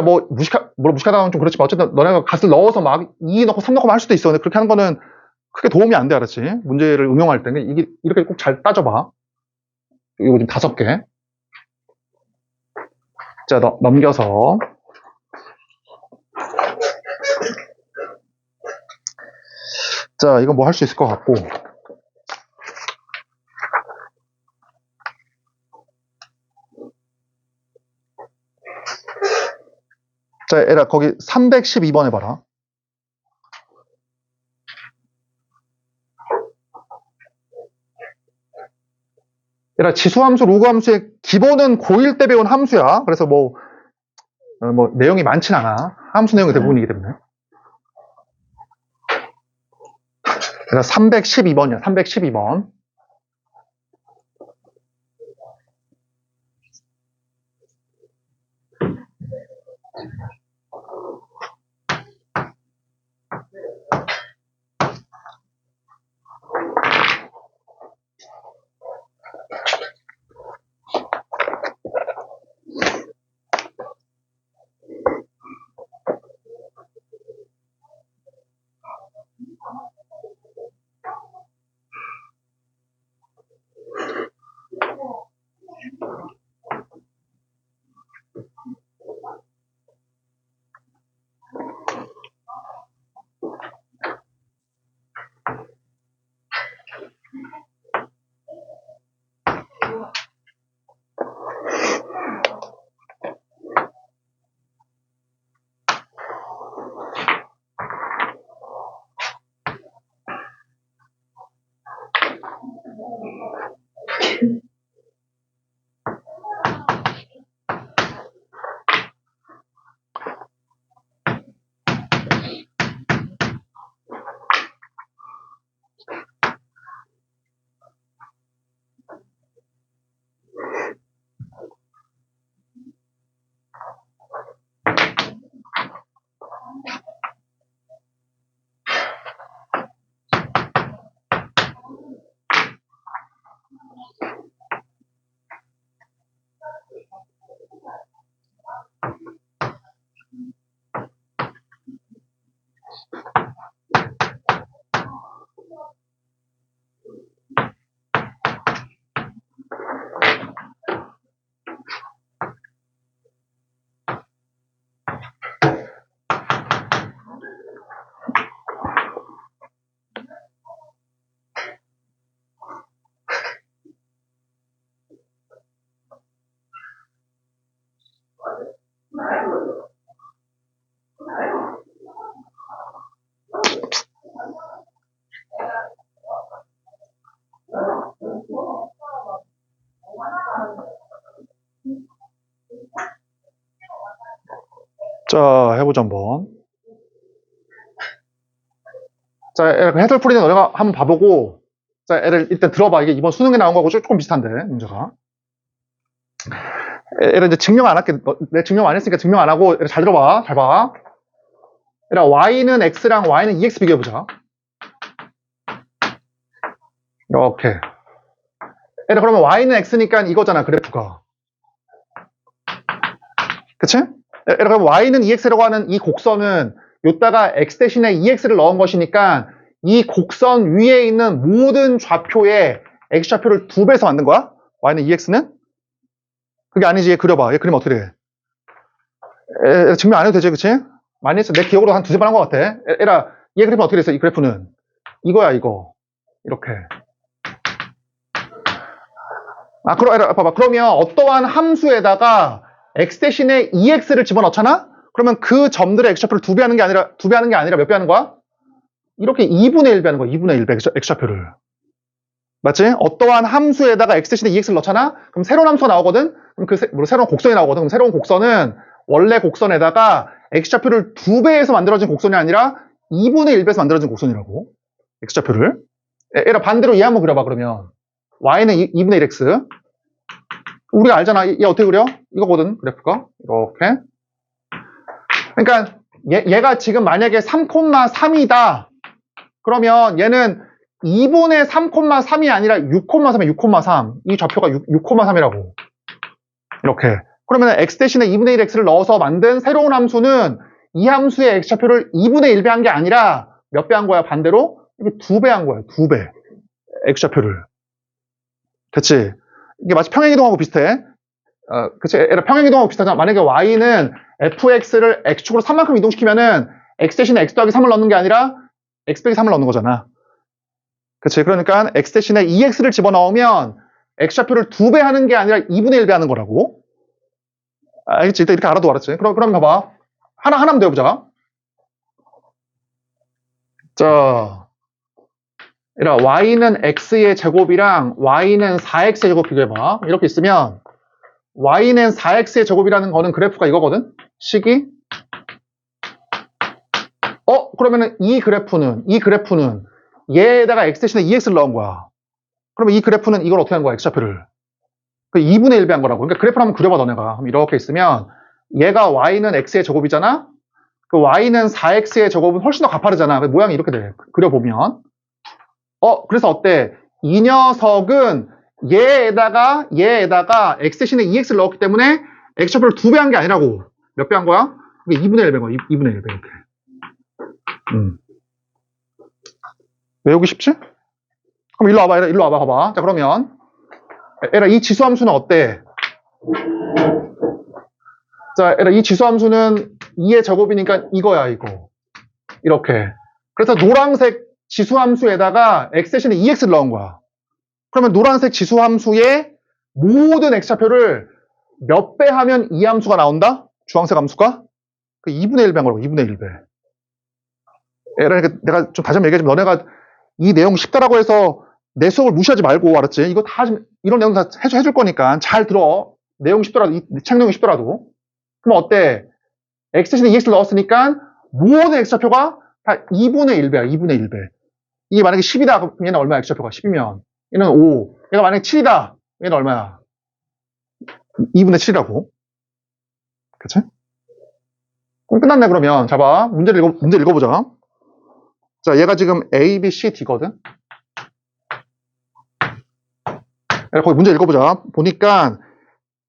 뭐 무식하다 하면 좀 그렇지만 어쨌든 너네가 값을 넣어서 막 2 넣고 3 넣고 할 수도 있어. 근데 그렇게 하는 거는 크게 도움이 안 돼, 알았지? 문제를 응용할 때는 이게 이렇게 꼭 잘 따져봐. 이거 지금 5개. 자, 넘겨서. 자, 이거 뭐 할 수 있을 것 같고. 자, 거기 312번 해봐라. 지수함수, 로그함수의 기본은 고1 때 배운 함수야. 그래서 뭐 내용이 많진 않아. 함수 내용이 대부분이기 때문에. 312번이야, 312번. 자, 해보자, 한번. 자, 해설 풀이는 너네가 한번 봐보고, 자, 애를 일단 들어봐. 이게 이번 수능에 나온 거하고 조금 비슷한데, 문제가. 애를 이제 증명 안 할게. 내 증명 안 했으니까 증명 안 하고, 애를 잘 들어봐. 잘 봐. 얘들아, y는 x랑 y는 2x 비교해보자. 이렇게. 얘들아, 그러면 y는 x니까 이거잖아, 그래프가. 그치? 얘들아, 그럼 y는 2x라고 하는 이 곡선은 요따가 x 대신에 2x를 넣은 것이니까 이 곡선 위에 있는 모든 좌표에 x좌표를 2배에서 만든 거야? y는 2x는? 그게 아니지. 얘 그려봐. 얘 그리면 어떻게 돼? 증명 안 해도 되지, 그치? 많이 했어. 내 기억으로 한 두세 번 한 것 같아. 얘라, 얘 그래프 어떻게 됐어? 이 그래프는. 이거야, 이거. 이렇게. 봐봐. 그러면 어떠한 함수에다가 x 대신에 2x를 집어넣잖아? 그러면 그 점들의 x좌표를 2배 하는 게 아니라 몇 배 하는 거야? 이렇게 2분의 1배 하는 거야. 2분의 1배 x좌표를. 맞지? 어떠한 함수에다가 x 대신에 2x를 넣잖아? 그럼 새로운 함수가 나오거든? 그럼 새로운 곡선이 나오거든? 그럼 새로운 곡선은 원래 곡선에다가 x좌표를 2배에서 만들어진 곡선이 아니라 2분의 1배에서 만들어진 곡선이라고. x좌표를. 얘라 반대로 얘 한번 그려봐, 그러면. y는 2분의 1x. 우리가 알잖아. 얘 어떻게 그려? 이거거든, 그래프가. 이렇게. 그러니까 얘가 지금 만약에 3,3이다. 그러면 얘는 2분의 3,3이 아니라 6,3이야, 6,3. 이 좌표가 6,3이라고. 이렇게. 그러면 x 대신에 2분의 1x를 넣어서 만든 새로운 함수는 이 함수의 x좌표를 2분의 1배 한 게 아니라 몇 배 한 거야, 반대로? 이게 2배 한 거야, 2배. x좌표를. 그치? 이게 마치 평행이동하고 비슷해. 그치? 평행이동하고 비슷하잖아. 만약에 y는 fx를 x축으로 3만큼 이동시키면은 x 대신에 x 더하기 3을 넣는 게 아니라 x 빼기 3을 넣는 거잖아. 그치? 그러니까 x 대신에 2x를 집어넣으면 x좌표를 2배 하는 게 아니라 2분의 1배 하는 거라고. 알겠지? 이렇게 알아도 알았지? 그럼 봐봐. 하나만 더 해보자. 자, y는 x의 제곱이랑 y는 4x의 제곱 비교해봐. 이렇게 있으면 y는 4x의 제곱이라는 거는 그래프가 이거거든? 식이? 그러면은 이 그래프는 얘에다가 x 대신에 2x를 넣은 거야. 그러면 이 그래프는 이걸 어떻게 한 거야, x좌표를? 그 2분의 1배 한 거라고. 그러니까 그래프를 한번 그려봐, 너네가. 이렇게 있으면 얘가 y는 x의 제곱이잖아? 그 y는 4x의 제곱은 훨씬 더 가파르잖아. 모양이 이렇게 돼. 그려보면. 그래서 어때? 이 녀석은 얘에다가 x 대신에 2x를 넣었기 때문에 x좌표를 2배 한 게 아니라고. 몇 배 한 거야? 그게 2분의 1배인 거야. 2분의 1배 이렇게. 외우기 쉽지? 그럼 일로 와봐, 봐봐. 자, 그러면 얘라 이 지수함수는 어때? 자, 얘라 이 지수함수는 2의 제곱이니까 이거야, 이거. 이렇게. 그래서 노란색 지수함수에다가 x 대신에 2x를 넣은 거야. 그러면 노란색 지수함수의 모든 x좌표를 몇 배 하면 이 함수가 나온다? 주황색 함수가? 그 2분의 1배 한 거라고, 2분의 1배. 그러니까 내가 좀 다시 한번 얘기하자면 너네가 이 내용 쉽다라고 해서 내 수업을 무시하지 말고, 알았지? 이거 다 이런 내용 다 해줄 거니까 잘 들어. 내용 쉽더라도, 이 책 내용이 쉽더라도. 그럼 어때? x 대신에 2x를 넣었으니까 모든 x좌표가 다 2분의 1배야, 2분의 1배. 이게 만약에 10이다. 그럼 얘는 얼마야, x좌표가? 10이면. 얘는 5. 얘가 만약에 7이다. 얘는 얼마야? 2분의 7이라고. 그치? 그럼 끝났네, 그러면. 자, 봐. 문제 읽어보자. 자, 얘가 지금 A, B, C, D거든? 거기 문제 읽어보자. 보니까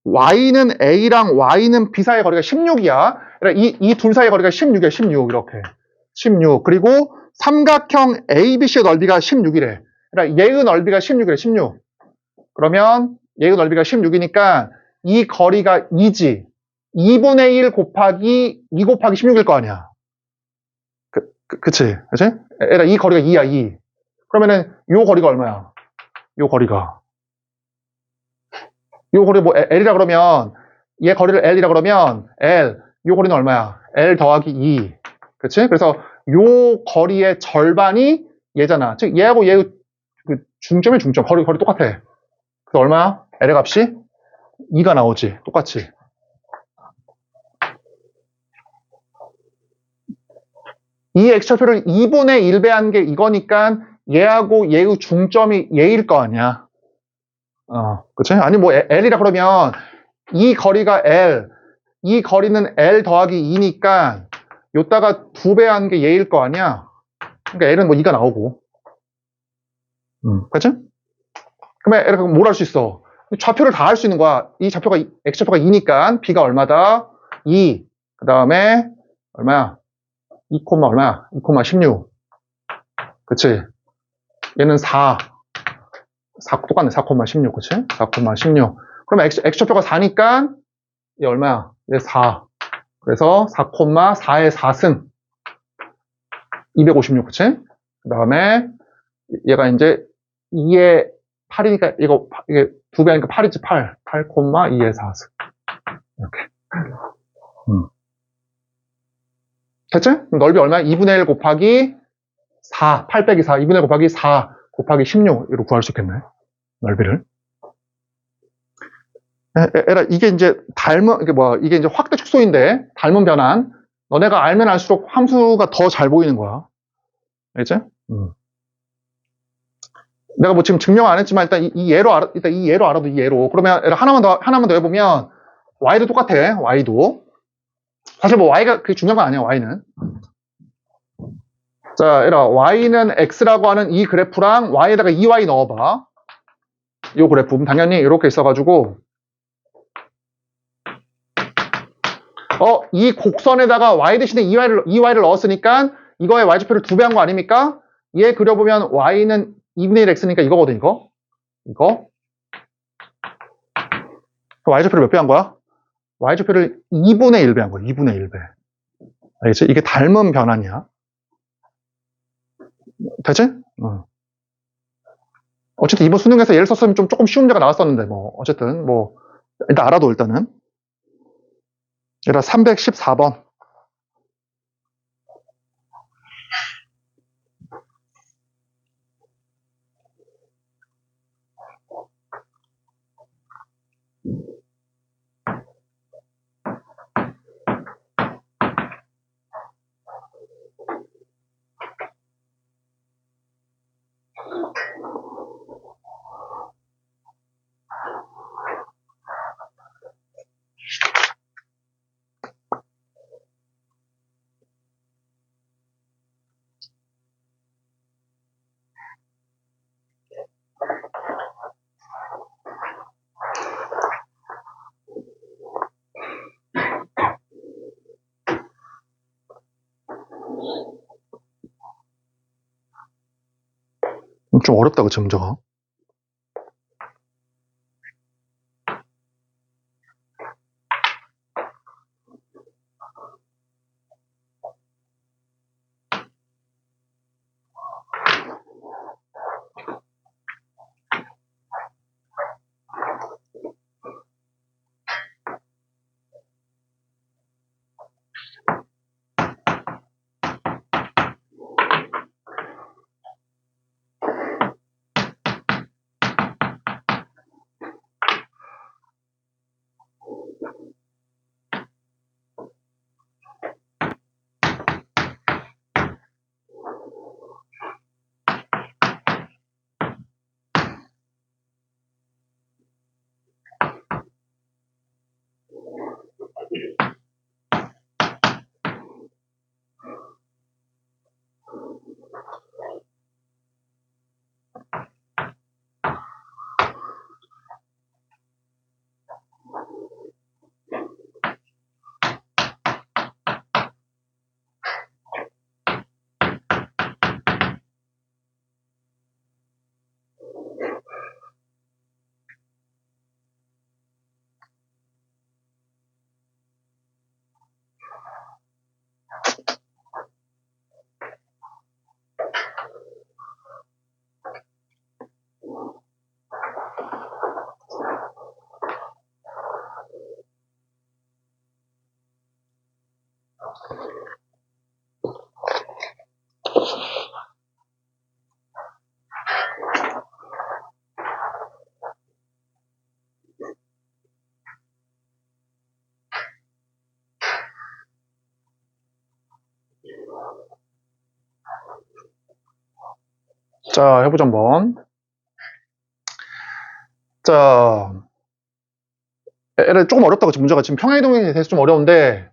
Y는 A랑 Y는 B 사이의 거리가 16이야. 이 둘 사이의 거리가 16이야, 16. 이렇게. 16. 그리고 삼각형 ABC의 넓이가 16이래. 그러니까 얘의 넓이가 16이래, 16. 그러면 얘의 넓이가 16이니까 이 거리가 2지. 2분의 1 곱하기 2 곱하기 16일 거 아니야. 그치? 그치? 이 거리가 2야, 2. 그러면은 요 거리가 얼마야? 요 거리가. 요 거리 뭐 L이라 그러면 얘 거리를 L이라 그러면 L. 요 거리는 얼마야? L 더하기 2. 그치? 그래서 요 거리의 절반이 얘잖아. 즉 얘하고 얘 그 중점이 중점. 거리 똑같아. 그래서 얼마야? L의 값이 2가 나오지. 똑같이. 이 x좌표를 2분의 1배한 게 이거니까 얘하고 얘의 중점이 얘일 거 아니야. 그치? 아니 뭐 L이라 그러면 이 거리가 L, 이 거리는 L 더하기 2니까 요따가 2배한 게 얘일 거 아니야. 그러니까 L은 뭐 2가 나오고. 그치? 그러면 L은 뭘 할 수 있어? 좌표를 다 할 수 있는 거야. 이 좌표가 x좌표가 2니까 b가 얼마다? 2. 그 다음에 얼마야? 2, 얼마야? 2,16. 그치? 얘는 4. 똑같네. 4,16. 그치? 4,16. 그러면 x좌표가 4니까 얘 얼마야? 얘 4. 그래서 4,4의 4승. 256. 그치? 그 다음에 얘가 이제 2의 8이니까 이게 2배니까 8이지 8. 8,2의 4승. 이렇게. 됐지? 넓이 얼마야? 2분의 1 곱하기 4. 8 빼기 4. 2분의 1 곱하기 4 곱하기 16. 이로 구할 수 있겠네. 넓이를. 이게 이제 이게 이제 확대 축소인데, 닮은 변환. 너네가 알면 알수록 함수가 더 잘 보이는 거야. 알겠지? 내가 뭐 지금 증명 안 했지만, 일단 이 예로 알아도 이 예로. 그러면 하나만 더 해보면, y도 똑같아. y도. 사실 뭐 y가 그게 중요한 건 아니야, y는. 자, y는 x라고 하는 이 그래프랑 y에다가 2y 넣어봐. 이 그래프. 당연히 이렇게 있어가지고, 이 곡선에다가 y 대신에 2y를 넣었으니까 이거의 y좌표를 2배 한 거 아닙니까? 얘 그려보면 y는 2분의 1 x니까 이거거든, 이거. y좌표를 몇 배 한 거야? y좌표를 2분의 1배 한 거야, 2분의 1배. 알겠지? 이게 닮은 변환이야. 되지? 어쨌든 이번 수능에서 예를 썼으면 조금 쉬운 문제가 나왔었는데, 어쨌든, 일단 알아도 일단은. 314번. 좀 어렵다, 그치, 문제가. 자, 해보자 한번. 자, 얘를 조금 어렵다, 그치? 문제가 지금 평행이동에 대해서 좀 어려운데,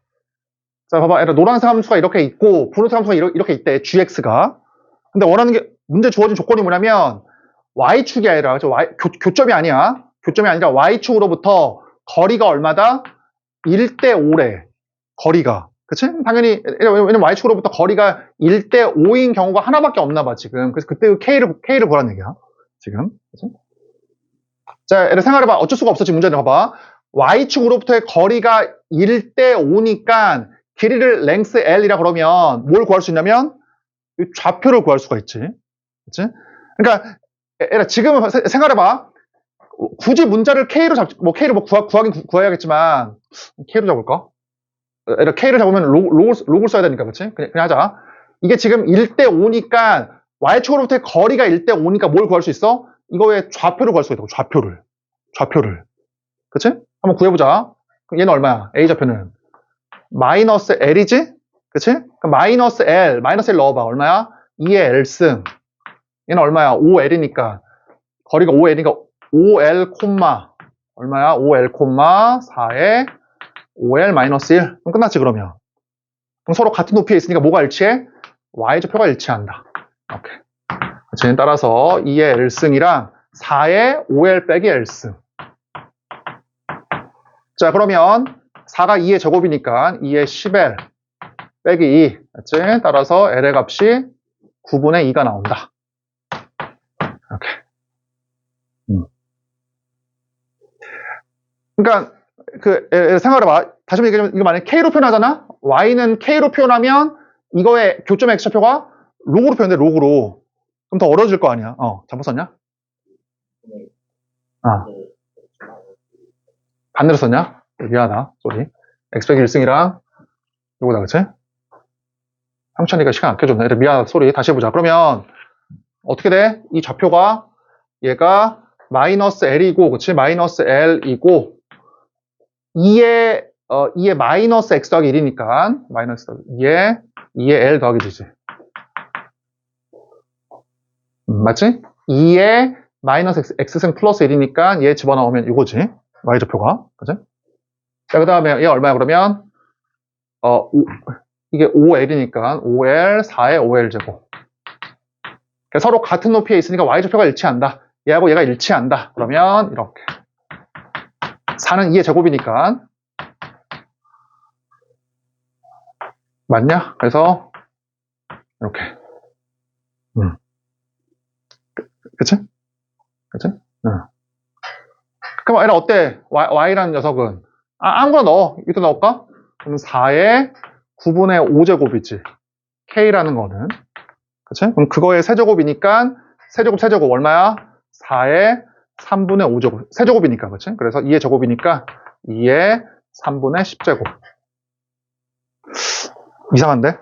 자, 봐봐. 얘를 노란색 함수가 이렇게 있고, 분홍색 함수가 이렇게 있대, gx가. 근데 원하는 게, 문제 주어진 조건이 뭐냐면, y축이 아니라, 교점이 아니야. 교점이 아니라 y축으로부터 거리가 얼마다? 1대 5래. 거리가. 그치? 당연히, 왜냐면 y축으로부터 거리가 1대 5인 경우가 하나밖에 없나 봐, 지금. 그래서 그때 K를 보라는 얘기야. 지금. 그치? 자, 얘를 생각해봐. 어쩔 수가 없어. 지금 문제를 봐봐. y축으로부터의 거리가 1대 5니까 길이를 length L이라 그러면 뭘 구할 수 있냐면 좌표를 구할 수가 있지. 그치? 그러니까, 얘라 지금 생각해봐. 굳이 문자를 K로 K를 구하긴 구해야겠지만, K로 잡을까? 얘라 K를 잡으면 록을 써야 되니까, 그치? 그냥 하자. 이게 지금 1대 5니까, y축으로부터의 거리가 1대 5니까 뭘 구할 수 있어? 이거의 좌표를 구할 수가 있다고, 좌표를. 그치? 한번 구해보자. 그럼 얘는 얼마야? A 좌표는. 마이너스 L이지? 그치? 그럼 마이너스 L 넣어봐. 얼마야? 2의 L승. 얘는 얼마야? 5L이니까. 거리가 5L이니까 5L, 얼마야? 5L, 4에 5L 마이너스 1. 그럼 끝났지, 그러면. 그럼 서로 같은 높이에 있으니까 뭐가 일치해? Y좌표가 일치한다. 오케이. 그치? 따라서 2의 L승이랑 4의 5L 빼기 L승. 자, 그러면 4가 2의 제곱이니까 2의 10L 빼기 2. 그치? 따라서 L의 값이 9분의 2가 나온다. 이렇게. 그러니까 생각해봐. 다시 얘기하면 이거 만약에 K로 표현하잖아? Y는 K로 표현하면 이거의 교점의 X좌표가 록으로 표현돼, 록으로. 그럼 더 어려워질 거 아니야. 잘못 썼냐? 반대로 썼냐? 미안하다. 쏘리. X 빼기 1승이랑 요거다, 그치? 형찬이가 시간 아껴줬네. 미안하다. 쏘리. 다시 해보자. 그러면 어떻게 돼? 이 좌표가 얘가 마이너스 L이고, 그치? 마이너스 L이고 2의 마이너스 X 더하기 1이니까 마이너스 2의 L 더하기 G지. 맞지? 2의 마이너스 X승 플러스 1이니까 얘 집어넣으면 이거지. Y좌표가. 그치? 자, 그 다음에 얘 얼마야, 그러면? 이게 5L이니까 5L, 4의 5L 제곱. 서로 같은 높이에 있으니까 Y좌표가 일치한다. 얘하고 얘가 일치한다. 그러면 이렇게. 4는 2의 제곱이니까. 맞냐? 그래서 이렇게. 그치? 그럼 얘는 어때? Y라는 녀석은 아무거나 넣어. 이것도 넣을까? 그럼 4의 9분의 5제곱이지. K라는 거는. 그치? 그럼 그거의 세제곱이니까 세제곱 얼마야? 4의 3분의 5제곱. 세제곱이니까, 그치? 그래서 2의 제곱이니까 2의 3분의 10제곱. 이상한데?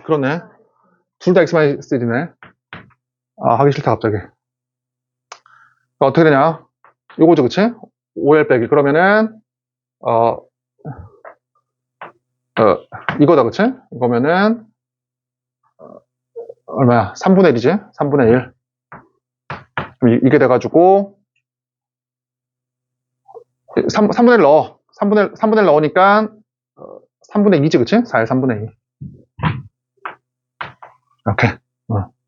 그러네. 둘 다 X-1이네. 하기 싫다, 갑자기. 어떻게 되냐? 요거죠, 그치? 5L 빼기. 그러면은, 이거다, 그치? 이거면은, 얼마야? 3분의 1이지? 3분의 1. 그럼 이게 돼가지고, 3분의 1 넣어. 3분의 1 넣으니까, 3분의 2지, 그치? 4의 3분의 2. 이렇게.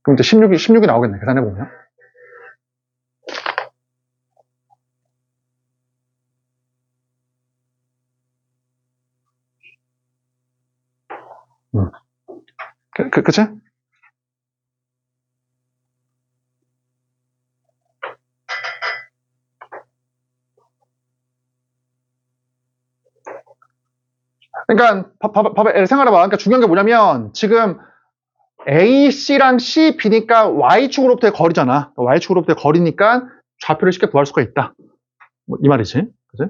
그럼 이제 16이 나오겠네, 계산해보면. 그치? 그러니까, 봐봐, 생각해봐. 그러니까 중요한 게 뭐냐면, 지금, A, C랑 C, B니까 Y축으로부터의 거리잖아. Y축으로부터의 거리니까 좌표를 쉽게 구할 수가 있다. 이 말이지. 그치?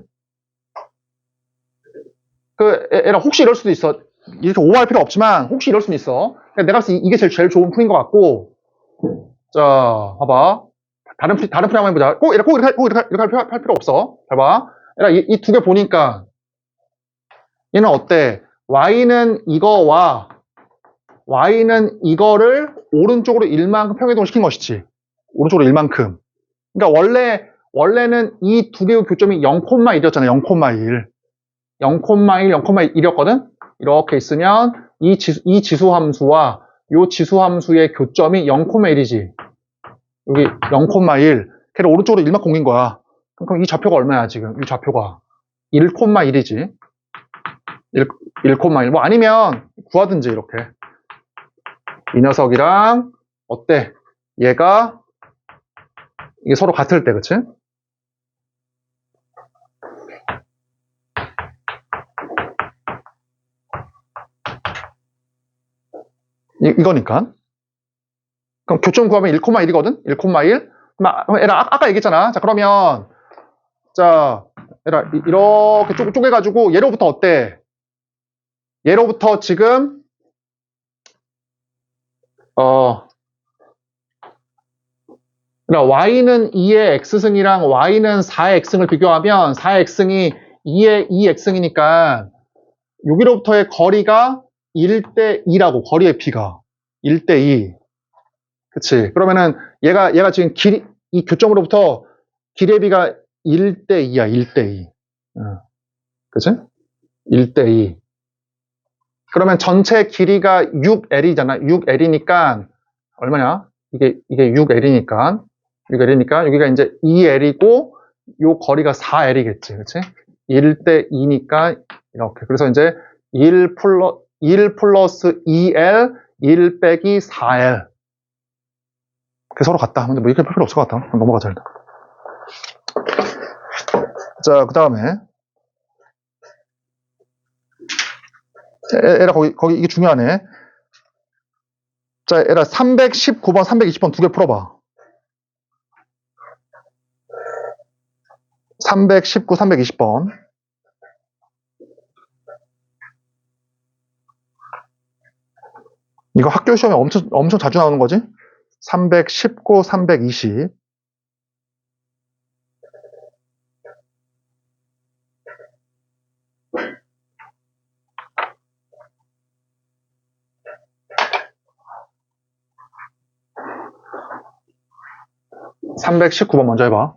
얘랑 혹시 이럴 수도 있어. 이렇게 오버할 필요 없지만, 혹시 이럴 수도 있어. 내가 봤을 때 이게 제일 좋은 풀인 것 같고, 자, 봐봐. 다른 풀 한번 해보자. 꼭 이렇게 할 필요 없어. 잘 봐. 이 두 개 보니까, 얘는 어때? y는 이거와 y는 이거를 오른쪽으로 1만큼 평행이동을 시킨 것이지. 오른쪽으로 1만큼. 그러니까 원래는 이 두 개의 교점이 0,1이었잖아. 0,1. 0,1, 0,1이었거든? 이렇게 있으면 이 지수함수와 이 지수함수의 교점이 0,1이지. 여기 0,1. 걔를 오른쪽으로 1만큼 옮긴 거야. 그럼 이 좌표가 얼마야, 지금? 이 좌표가 1,1이지. 1,1. 뭐 아니면 구하든지 이렇게. 이 녀석이랑 어때? 얘가 이게 서로 같을 때, 그치? 이거니까. 그럼 교점 구하면 1,1이거든? 1,1. 에라, 아까 얘기했잖아. 자, 그러면, 자, 에라, 이렇게 쪼개가지고, 얘로부터 어때? 얘로부터 지금, 그러니까 y는 2의 x승이랑 y는 4의 x승을 비교하면, 4의 x승이 2의 2x승이니까, 여기로부터의 거리가 1대 2라고, 거리의 비가. 1대 2. 그치. 그러면은, 얘가 지금 이 교점으로부터 길의 비가 1대 2야, 1대 2. 그치? 1대 2. 그러면 전체 길이가 6L이잖아. 6L이니까, 얼마냐? 이게 6L이니까, 여기가 이제 2L이고, 요 거리가 4L이겠지. 그치? 1대 2니까, 이렇게. 그래서 이제 1 플러스 2L, 1 빼기 4L. 그게 서로 같다. 근데 뭐 이렇게 할 필요 없을 것 같아. 넘어가자, 일단. 자, 그 다음에. 에라, 거기, 이게 중요하네. 자, 에라, 319번, 320번 두 개 풀어봐. 319, 320번. 이거 학교 시험에 엄청 자주 나오는 거지? 319, 320. (319번) 먼저 해봐.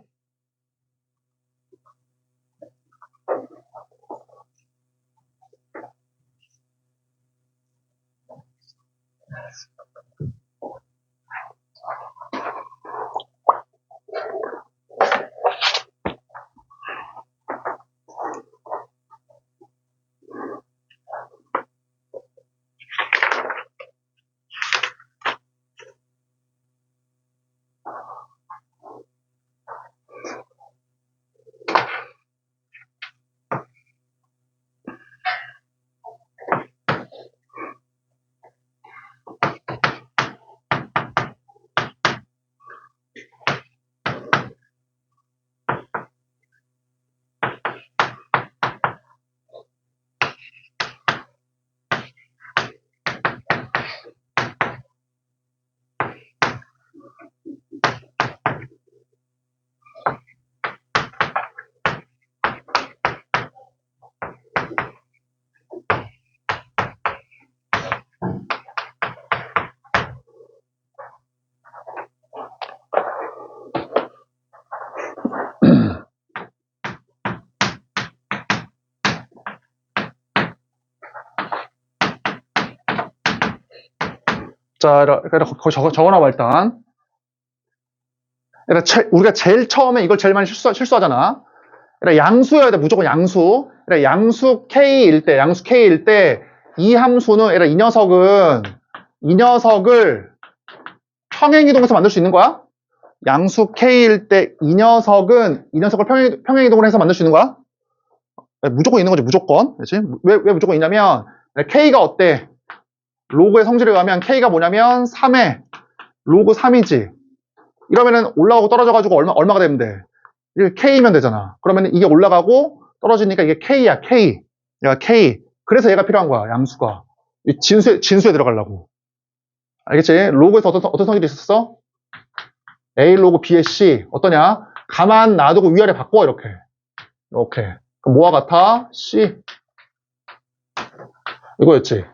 자, 거기 적어놔봐, 일단. 우리가 제일 처음에 이걸 제일 많이 실수하잖아. 양수여야 돼, 무조건 양수. 양수 K일 때, 이 함수는, 이 녀석을 평행이동해서 만들 수 있는 거야? 양수 K일 때, 이 녀석을 평행이동을 해서 만들 수 있는 거야? 무조건 있는 거지, 무조건. 그치? 왜 무조건 있냐면, K가 어때? 로그의 성질에 의하면 K가 뭐냐면 3에 로그 3이지. 이러면은 올라가고 떨어져가지고 얼마가 되면 돼? 이게 K면 되잖아. 그러면 이게 올라가고 떨어지니까 이게 K야, K. 얘가 K. 그래서 얘가 필요한 거야, 양수가. 진수에 들어가려고. 알겠지? 로그에서 어떤 성질이 있었어? A 로그 B의 C. 어떠냐? 가만 놔두고 위아래 바꿔, 이렇게. 그럼 뭐와 같아? C. 이거였지.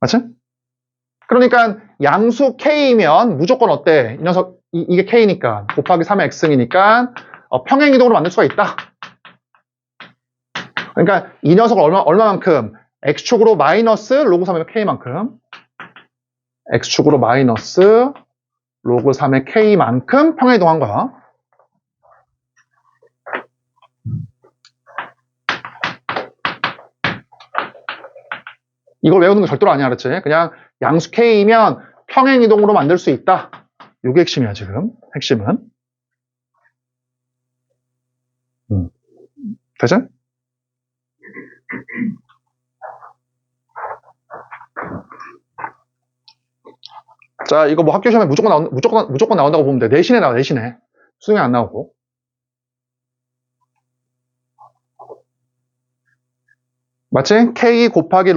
맞지? 그러니까 양수 K면 무조건 어때? 이 녀석, 이게 K니까 곱하기 3의 X이니까 평행이동으로 만들 수가 있다. 그러니까 이 녀석을 얼마만큼? X축으로 마이너스 로그 3의 K만큼 X축으로 마이너스 로그 3의 K만큼 평행이동한 거야. 이걸 외우는 거 절대로 아니야, 알았지? 그냥 양수 K면 평행이동으로 만들 수 있다. 이게 핵심이야, 지금. 핵심은. 되지? 자, 이거 뭐 학교 시험에 무조건 나온다고 보면 돼. 내신에 나와, 내신에. 수능에 안 나오고. 맞지? K 곱하기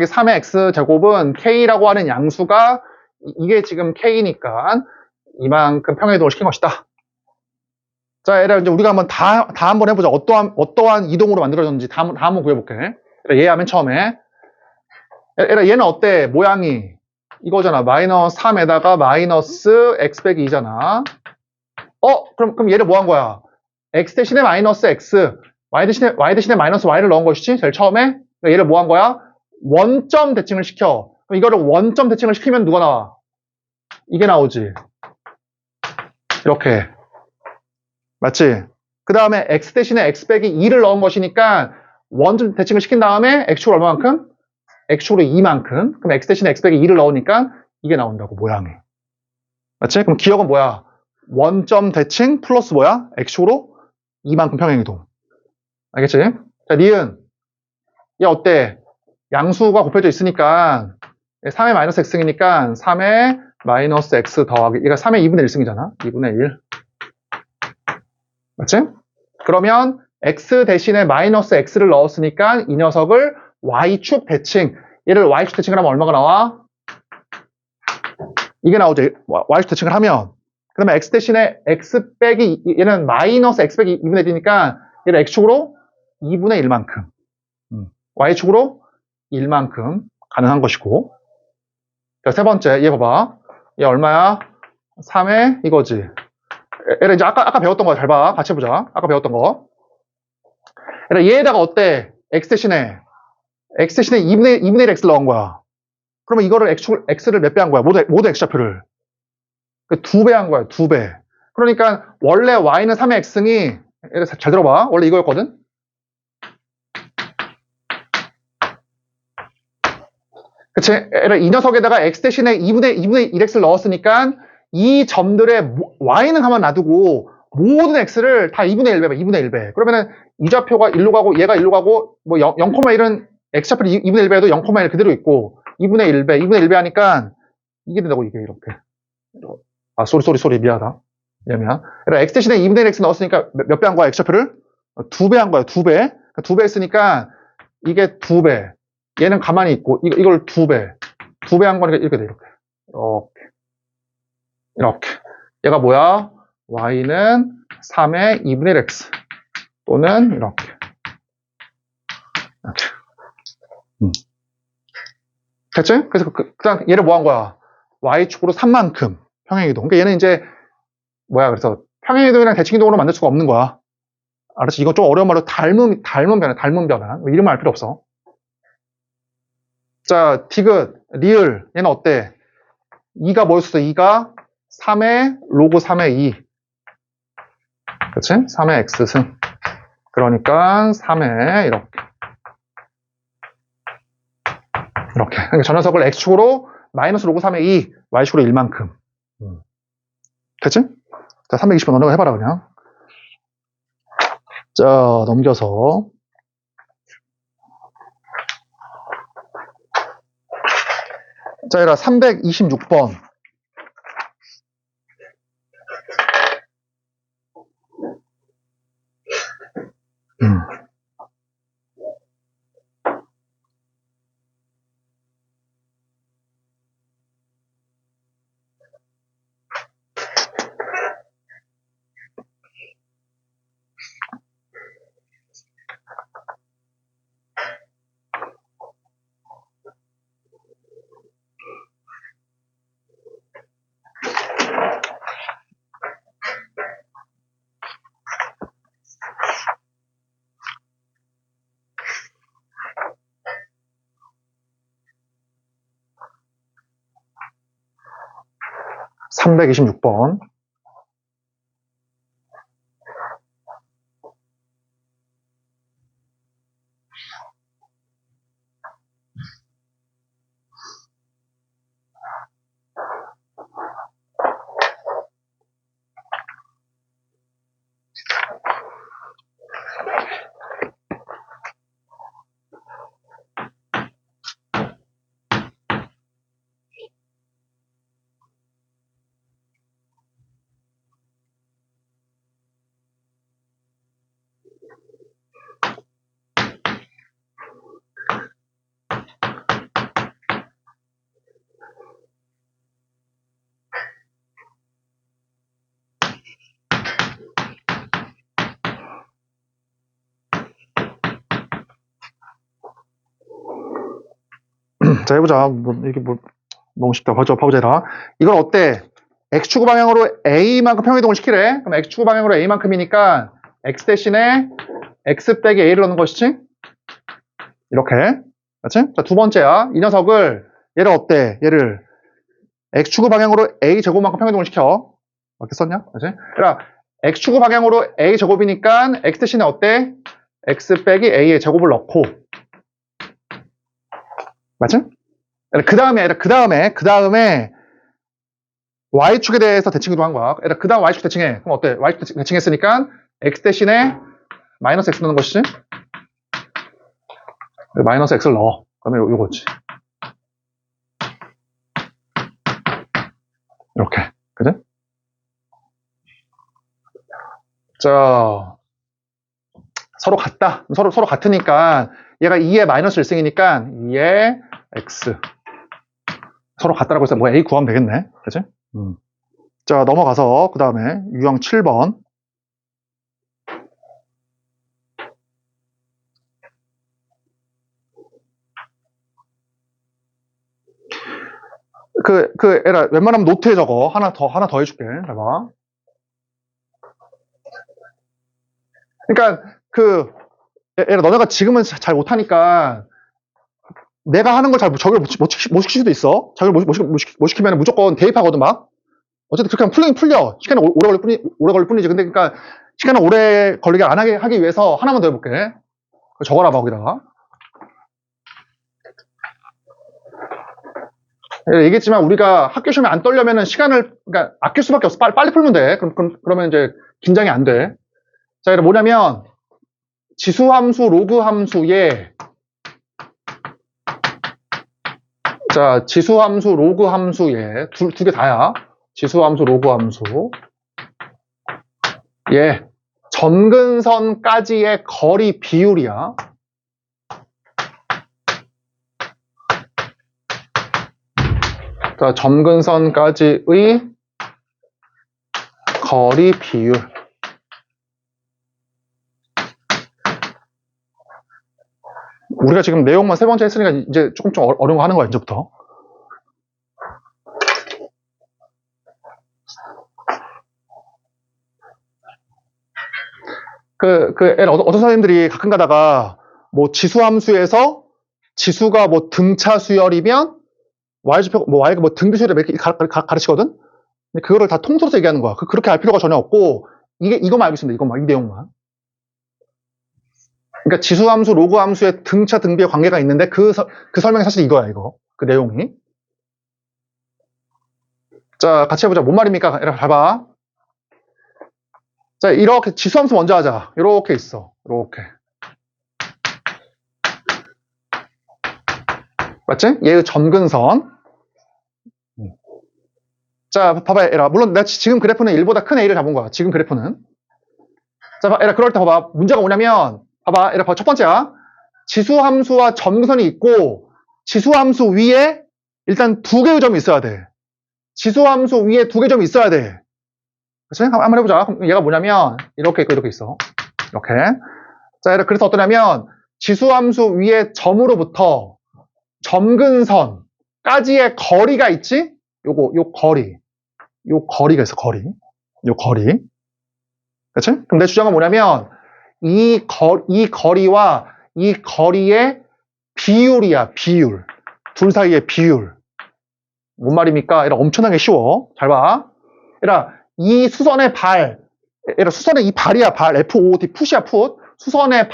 3의 X제곱은 K라고 하는 양수가, 이게 지금 K니까 이만큼 평행이동을 시킨 것이다. 자, 얘를 이제 우리가 다 한번 해보자. 어떠한 이동으로 만들어졌는지 다 한번 구해볼게. 얘야, 맨 처음에. 얘는 어때? 모양이. 이거잖아. 마이너스 3에다가 마이너스 x 빼기 2잖아. 그럼 얘를 뭐 한 거야? x 대신에 마이너스 x, y 대신에 마이너스 y를 넣은 것이지, 제일 처음에. 그러니까 얘를 뭐 한 거야? 원점 대칭을 시켜. 그럼 이거를 원점 대칭을 시키면 누가 나와? 이게 나오지. 이렇게. 맞지? 그 다음에 x 대신에 x 빼기 2를 넣은 것이니까 원점 대칭을 시킨 다음에 x축을 얼마만큼? x축으로 2만큼. 그럼 x 대신에 x 빼기 2를 넣으니까 이게 나온다고, 모양이. 맞지? 그럼 기억은 뭐야? 원점 대칭 플러스 뭐야? x축으로 2만큼 평행이동. 알겠지? 자, 니은. 얘 어때? 양수가 곱해져 있으니까 3의 마이너스 x승이니까 3의 마이너스 x 더하기, 얘가 3의 2분의 1승이잖아. 2분의 1. 맞지? 그러면 x 대신에 마이너스 x를 넣었으니까 이 녀석을 y축 대칭, 얘를 y축 대칭을 하면 얼마가 나와? 이게 나오죠. y축 대칭을 하면. 그러면 x 대신에 x 빼기, 얘는 마이너스 x 빼기 2분의 1이니까 얘를 x축으로 2분의 1만큼, y축으로 1만큼 가능한 것이고. 자, 세 번째, 얘 봐봐. 얘 얼마야? 3의 이거지. 얘를 이제 아까 배웠던 거 잘 봐. 같이 해보자. 아까 배웠던 거. 얘에다가 어때? x 대신에 2분의 1 x를 넣은 거야. 그러면 이거를 x를 몇 배 한 거야? 모두 x좌표를. 2배 한 거야, 2배. 그러니까 원래 y는 3의 x승이, 잘 들어봐. 원래 이거였거든? 그치? 이 녀석에다가 x 대신에 2분의 1x를 넣었으니까 이 점들의 y는 가만 놔두고 모든 x를 다 2분의 1배, 2분의 1배. 그러면은 이 좌표가 1로 가고 얘가 1로 가고 뭐 0,1은 x좌표를 2분의 1배 해도 0,1 그대로 있고 2분의 1배 하니까 이게 된다고, 이게 이렇게. 쏘리 미안하다. 미안. x 대신에 2분의 1 x 넣었으니까 몇 배 한 거야, x좌표를? 2배 한 거야, 2배. 2배 했으니까 이게 2배. 얘는 가만히 있고 이걸 2배. 2배 한 거니까 이렇게 돼, 이렇게. 이렇게. 얘가 뭐야? y는 3의 2분의 1 x 또는 이렇게. 됐지? 그래서 그냥 얘를 뭐 한 거야? y축으로 3만큼 평행이동. 그러니까 얘는 이제 그래서 평행이동이랑 대칭이동으로 만들 수가 없는 거야. 알았지? 이건 좀 어려운 말로 닮은 변환. 이름을 알 필요 없어. 자, 디귿, 리을. 얘는 어때? 2가 뭐였어? 2가 3의 로그 3의 2. 그치? 3의 x승. 그러니까 3의 이렇게. 그러니까 저 녀석을 x축으로 마이너스 로그 3의 2, y축으로 1만큼. 됐지? 자, 320번 너네가 해봐라, 그냥. 자, 넘겨서. 자, 얘라 326번. 326번. 자, 해보자. 이게 너무 쉽다. 봐보자. 이걸 어때? x축구 방향으로 a만큼 평행이동을 시키래. 그럼 x축구 방향으로 a만큼이니까 x 대신에 x 빼기 a를 넣는 것이지? 이렇게. 그렇지? 자, 두 번째야. 이 녀석을, 얘를 어때? 얘를 x축구 방향으로 a 제곱만큼 평행이동을 시켜. 이렇게 썼냐? 그렇지? 그러니까 x축구 방향으로 a 제곱이니까 x 대신에 어때? x 빼기 a의 제곱을 넣고. 맞지? 그 다음에 y축에 대해서 대칭도 한 거야. 그 다음 y축 대칭해. 그럼 어때? y축 대칭했으니까 x 대신에 마이너스 x 넣는 것이지? 마이너스 x를 넣어. 그러면 요거지. 이렇게. 그지? 자, 서로 같다. 서로 같으니까 얘가 2에 마이너스 1승이니까 2에 x. 서로 같다라고 해서 뭐 a 구하면 되겠네. 그지? 자, 넘어가서 그 다음에 유형 7번. 에라, 웬만하면 노트에 적어. 하나 더 해줄게. 잘 봐. 그러니까, 에라, 너네가 지금은 잘 못하니까, 내가 하는 걸 적용을 못 시킬 수도 있어. 적용을 못 시키면 무조건 대입하거든, 막. 어쨌든 그렇게 하면 풀리긴 풀려. 시간이 오래 걸릴 뿐이지. 근데 그러니까, 시간을 오래 걸리게 안 하기 위해서 하나만 더 해볼게. 적어라 봐, 거기다가. 얘기했지만 우리가 학교 시험에 안 떨려면은 시간을 그러니까 아낄 수밖에 없어. 빨리 풀면 돼. 그러면 이제 긴장이 안 돼. 자, 이게 뭐냐면 지수함수, 로그함수에 자, 지수함수, 로그함수에 두 개 다야. 지수함수, 로그함수. 예. 점근선까지의 거리 비율이야. 자, 점근선까지의 거리 비율. 우리가 지금 내용만 세 번째 했으니까 이제 조금 어려운 거 하는 거야, 이제부터. 어떤 선생님들이 가끔 가다가, 뭐, 지수함수에서 지수가 뭐 등차 수열이면, y좌표, 뭐, y가 뭐 등비 수열을 이렇게 가르치거든? 근데 그거를 다 통틀어서 얘기하는 거야. 그렇게 알 필요가 전혀 없고, 이거만 알고 있습니다. 이 내용만. 그러니까 지수함수, 로그함수의 등차, 등비의 관계가 있는데, 그 설명이 사실 이거야, 이거. 그 내용이. 자, 같이 해보자. 뭔 말입니까? 이렇게 잘 봐. 자, 이렇게 지수함수 먼저 하자. 이렇게 있어. 이렇게. 맞지? 얘의 점근선. 자, 봐봐, 에라. 물론 내가 지금 그래프는 1보다 큰 A를 잡은 거야. 지금 그래프는. 자, 에라, 그럴 때 봐봐. 문제가 뭐냐면, 봐봐, 에라, 첫 번째야. 지수함수와 점근선이 있고, 지수함수 위에 일단 두 개의 점이 있어야 돼. 지수함수 위에 두 개의 점이 있어야 돼. 그치? 한번 해보자. 그럼 얘가 뭐냐면, 이렇게 있고, 이렇게 있어. 이렇게. 자, 에라, 그래서 어떠냐면, 지수함수 위에 점으로부터 점근선까지의 거리가 있지? 요 거리가 있어, 거리. 요 거리. 그치? 그럼 내 주장은 뭐냐면, 이 거리와 이 거리의 비율이야, 비율. 둘 사이의 비율. 뭔 말입니까? 이런 엄청나게 쉬워. 잘 봐. 얘들아, 이 수선의 발, 얘들아, 수선의 이 발이야, 발. FOOT, 풋이야, 풋. 수선의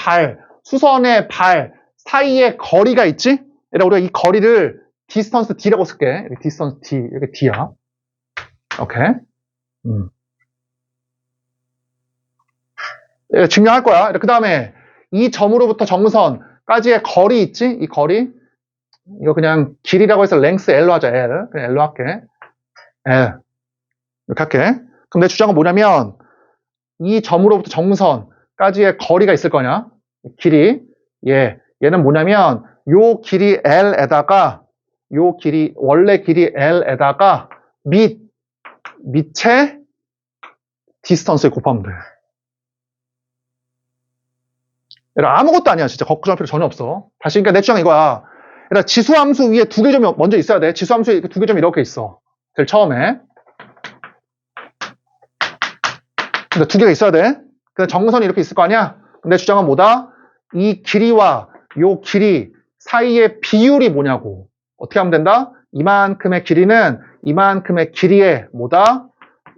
발 사이에 거리가 있지? 얘들아, 우리가 이 거리를 디스턴스 D라고 쓸게. 이렇게 디스턴스 D, 이렇게 D야. 오케이. 증명할 거야. 그 다음에 이 점으로부터 정선까지의 거리 있지? 이 거리. 이거 그냥 길이라고 해서 length L로 하자. L. 그냥 L로 할게. L. 이렇게 할게. 그럼 내 주장은 뭐냐면 이 점으로부터 정선까지의 거리가 있을 거냐? 길이. 얘는 뭐냐면 요 길이 L에다가 요 길이 원래 길이 L에다가 밑에 디스턴스를 곱하면 돼. 얘들아, 아무것도 아니야. 진짜 걱정할 필요 전혀 없어. 다시 그러니까 내 주장 이거야. 얘들아, 지수함수 위에 두 개 점이 먼저 있어야 돼. 지수함수에 두 개 점이 이렇게 있어. 제일 처음에. 그러니까 두 개가 있어야 돼. 그 정선이 이렇게 있을 거 아니야? 내 주장은 뭐다? 이 길이와 요 길이 사이의 비율이 뭐냐고. 어떻게 하면 된다? 이만큼의 길이는 이만큼의 길이의 뭐다?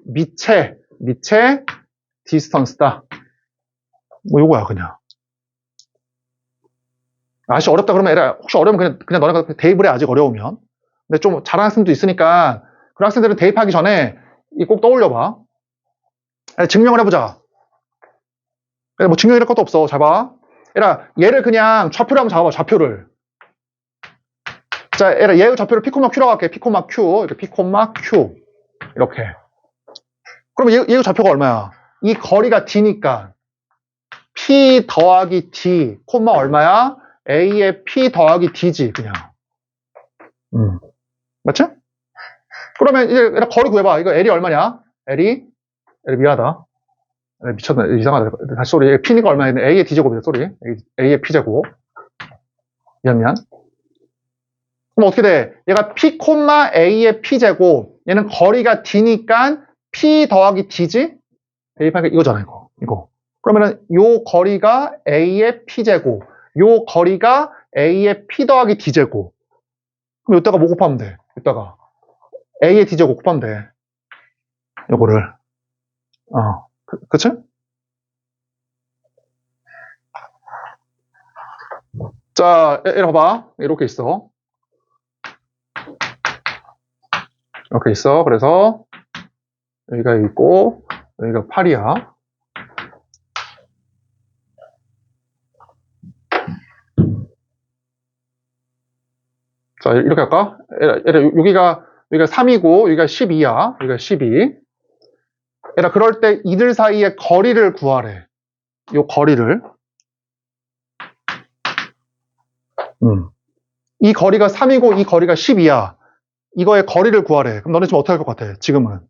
밑에 디스턴스다. 뭐 요거야 그냥. 아씨 어렵다 그러면 애라 혹시 어려우면 그냥 너네가 대입을 해. 아직 어려우면. 근데 좀 잘하는 학생도 있으니까 그런 학생들은 대입하기 전에 꼭 떠올려봐. 증명을 해보자. 뭐 증명이랄 것도 없어. 잘 봐. 얘를 그냥 좌표로 한번 잡아봐. 좌표를. 자, 얘의 좌표를 P, Q라고 할게. P, Q. 이렇게 P, Q. 이렇게. 그러면 얘의 좌표가 얼마야? 이 거리가 D니까 P 더하기 D, 얼마야? A의 P 더하기 D지, 그냥. 맞지? 그러면 이제 거리 구해봐. 이거 L이 얼마냐? L이 미안하다. 미쳤네. 이상하다. 다시 소리. P니까 얼마야? A의 D제곱이다, 소리. A의 P제곱. 미안. 그럼 어떻게 돼? 얘가 P, A의 P제곱. 얘는 거리가 D니까 P 더하기 D지? 대입하니까 이거잖아, 이거. 그러면은 요 거리가 A의 P제곱. 요 거리가 A의 P 더하기 D제곱. 그럼 이따가 뭐 곱하면 돼? 이따가 A의 D제곱 곱하면 돼. 요거를. 그치? 자, 이리 봐봐. 이렇게 있어. 이렇게 있어. 그래서 여기가 있고 여기가 8이야. 자, 이렇게 할까? 여기가 3이고 여기가 12야. 여기가 12. 얘라 그럴 때 이들 사이의 거리를 구하래. 요 거리를. 이 거리가 3이고 이 거리가 12야. 이거의 거리를 구하래. 그럼 너네 지금 어떻게 할 것 같아? 지금은.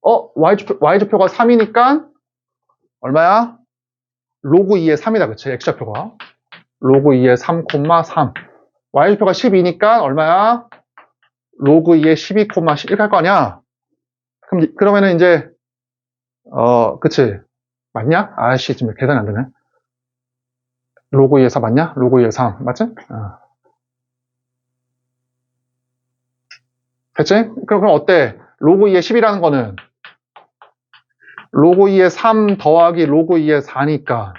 Y좌표가 3이니까 얼마야? 로그 2의 3이다. 그치? X좌표가. 로그 2의 3, 3. Y좌표가 12니까 얼마야? 로그 2의 12, 10 이렇게 할 거 아니야? 그러면은 이제 그치? 맞냐? 아씨 지금 계산이 안 되네. 로그 2의 4 맞냐? 로그 2의 3 맞지? 됐지? 그럼 어때? 로그 2의 10이라는 거는 로그 2의 3 더하기 로그 2의 4니까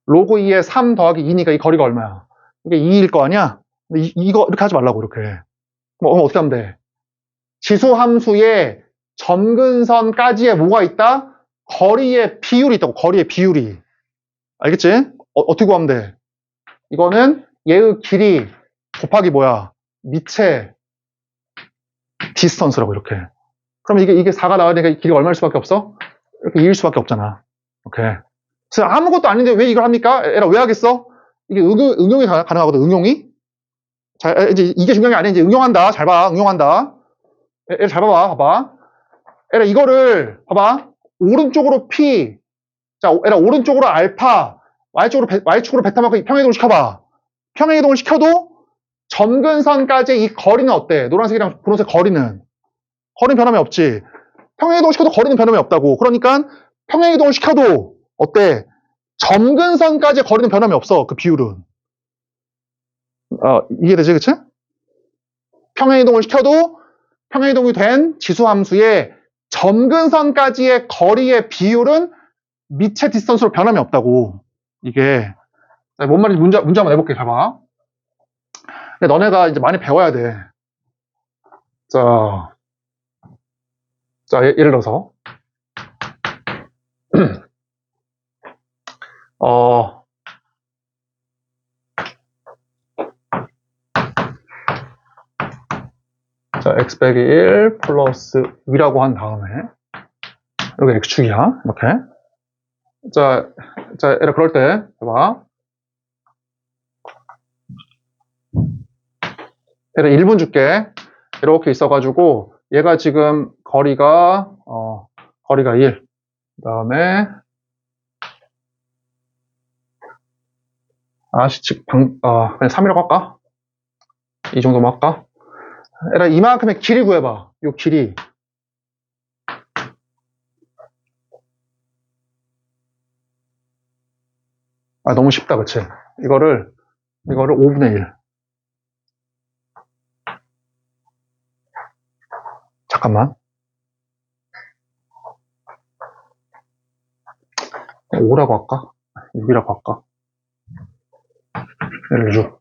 로그 2의 3 더하기 2니까 이 거리가 얼마야? 이게 2일 거 아니야? 근데 이거 이렇게 하지 말라고 이렇게. 그럼 어떻게 하면 돼? 지수함수의 점근선까지에 뭐가 있다? 거리의 비율이 있다고. 거리의 비율이. 알겠지? 어떻게 구하면 돼? 이거는 얘의 길이 곱하기 뭐야? 밑에 디스턴스라고 이렇게. 그럼 이게 4가 나와야 되니까 길이가 얼마일 수밖에 없어? 이렇게 2일 수밖에 없잖아. 오케이. 그래서 아무것도 아닌데 왜 이걸 합니까? 에라 왜 하겠어? 이게 응용이 가능하거든. 응용이. 자, 이제 이게 중요한 게 아니야. 이제 응용한다. 잘 봐. 응용한다. 에라 잘 봐봐. 에라 이거를 봐봐. 오른쪽으로 P. 자, 에라 오른쪽으로 알파. Y축으로 베타만큼 평행이동을 시켜봐. 평행이동을 시켜도 점근선까지 이 거리는 어때? 노란색이랑 분홍색 거리는 변함이 없지. 평행이동을 시켜도 거리는 변함이 없다고. 그러니까 평행이동을 시켜도 어때? 점근선까지 거리는 변함이 없어. 그 비율은. 이해되지, 그치? 평행이동을 시켜도 평행이동이 된 지수함수의 점근선까지의 거리의 비율은 밑의 디스턴스로 변함이 없다고. 이게 뭔 말인지 문제 한번 내볼게. 잘 봐. 근데 너네가 이제 많이 배워야 돼. 자, 예를 들어서 자, x 빼기 1 플러스 2라고 한 다음에 여기 x축이야. 이렇게. 자, 얘를 그럴 때 봐봐. 얘를 1분 줄게. 이렇게 있어가지고 얘가 지금 거리가 1. 그 다음에 그냥 3이라고 할까? 이 정도만 할까? 얘들아, 이만큼의 길이 구해봐. 요 길이. 너무 쉽다, 그치? 이거를 5분의 1. 잠깐만. 5라고 할까? 6이라고 할까? 얘를 6.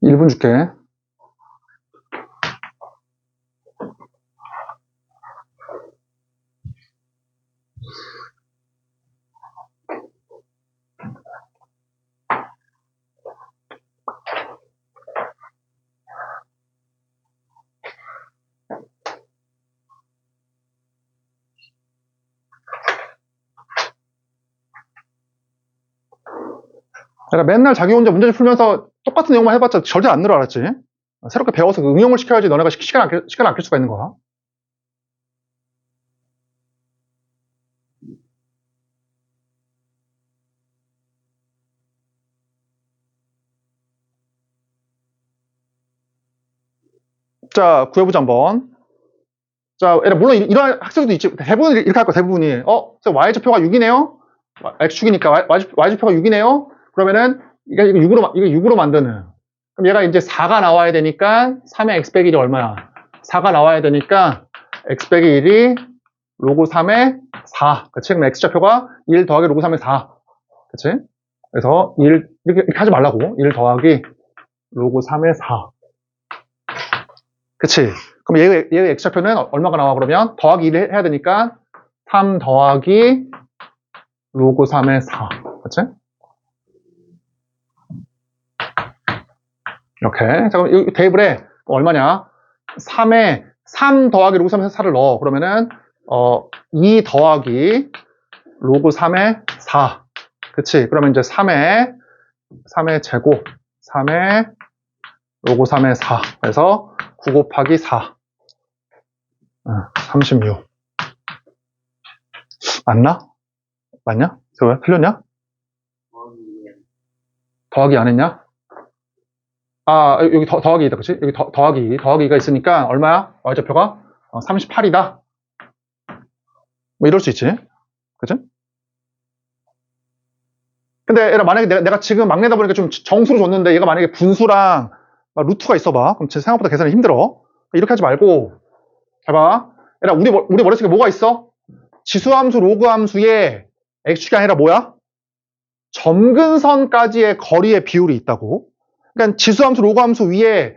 1분 줄게. 내가 맨날 자기 혼자 문제집 풀면서 똑같은 내용만 해봤자 절대 안 늘어, 알았지? 새롭게 배워서 그 응용을 시켜야지 너네가 시간 아낄 수가 있는 거야. 자, 구해보자, 한번. 자, 물론 이런 학생도 있지. 대부분 이렇게 할 거야, 대부분이. y좌표가 6이네요? x축이니까 y좌표가 6이네요? 그러면은, 이거 6으로 만드는. 그럼 얘가 이제 4가 나와야 되니까, 3의 x 빼기 1이 얼마야? 4가 나와야 되니까, x 빼기 1이 로그 3의 4. 그치? 그럼 x좌표가 1 더하기 로그 3의 4. 그치? 그래서 이렇게 하지 말라고. 1 더하기 로그 3의 4. 그치? 그럼 얘의 x좌표는 얼마가 나와, 그러면? 더하기 1을 해야 되니까 3 더하기 로그 3의 4. 그치? 이렇게. 자, 그럼 이 테이블에 얼마냐? 3 더하기 로그 3의 4를 넣어. 그러면은 2 더하기 로그 3의 4. 그치? 그러면 이제 3의 제곱 3의 로그 3의 4. 그래서 9 곱하기 4. 36. 맞냐? 왜? 틀렸냐? 더하기 안 했냐? 여기 더하기 있다, 그치? 여기 더하기가 있으니까 얼마야? y좌표가 38이다. 뭐 이럴 수 있지. 그치? 근데 얘가 만약에 내가 지금 막내다 보니까 좀 정수로 줬는데 얘가 만약에 분수랑 루트가 있어봐. 그럼 생각보다 계산이 힘들어. 이렇게 하지 말고 잘 봐. 얘들아, 우리 머릿속에 뭐가 있어? 지수함수, 로그함수에 x축이 아니라 뭐야? 점근선까지의 거리의 비율이 있다고. 그러니까 지수함수, 로그함수 위에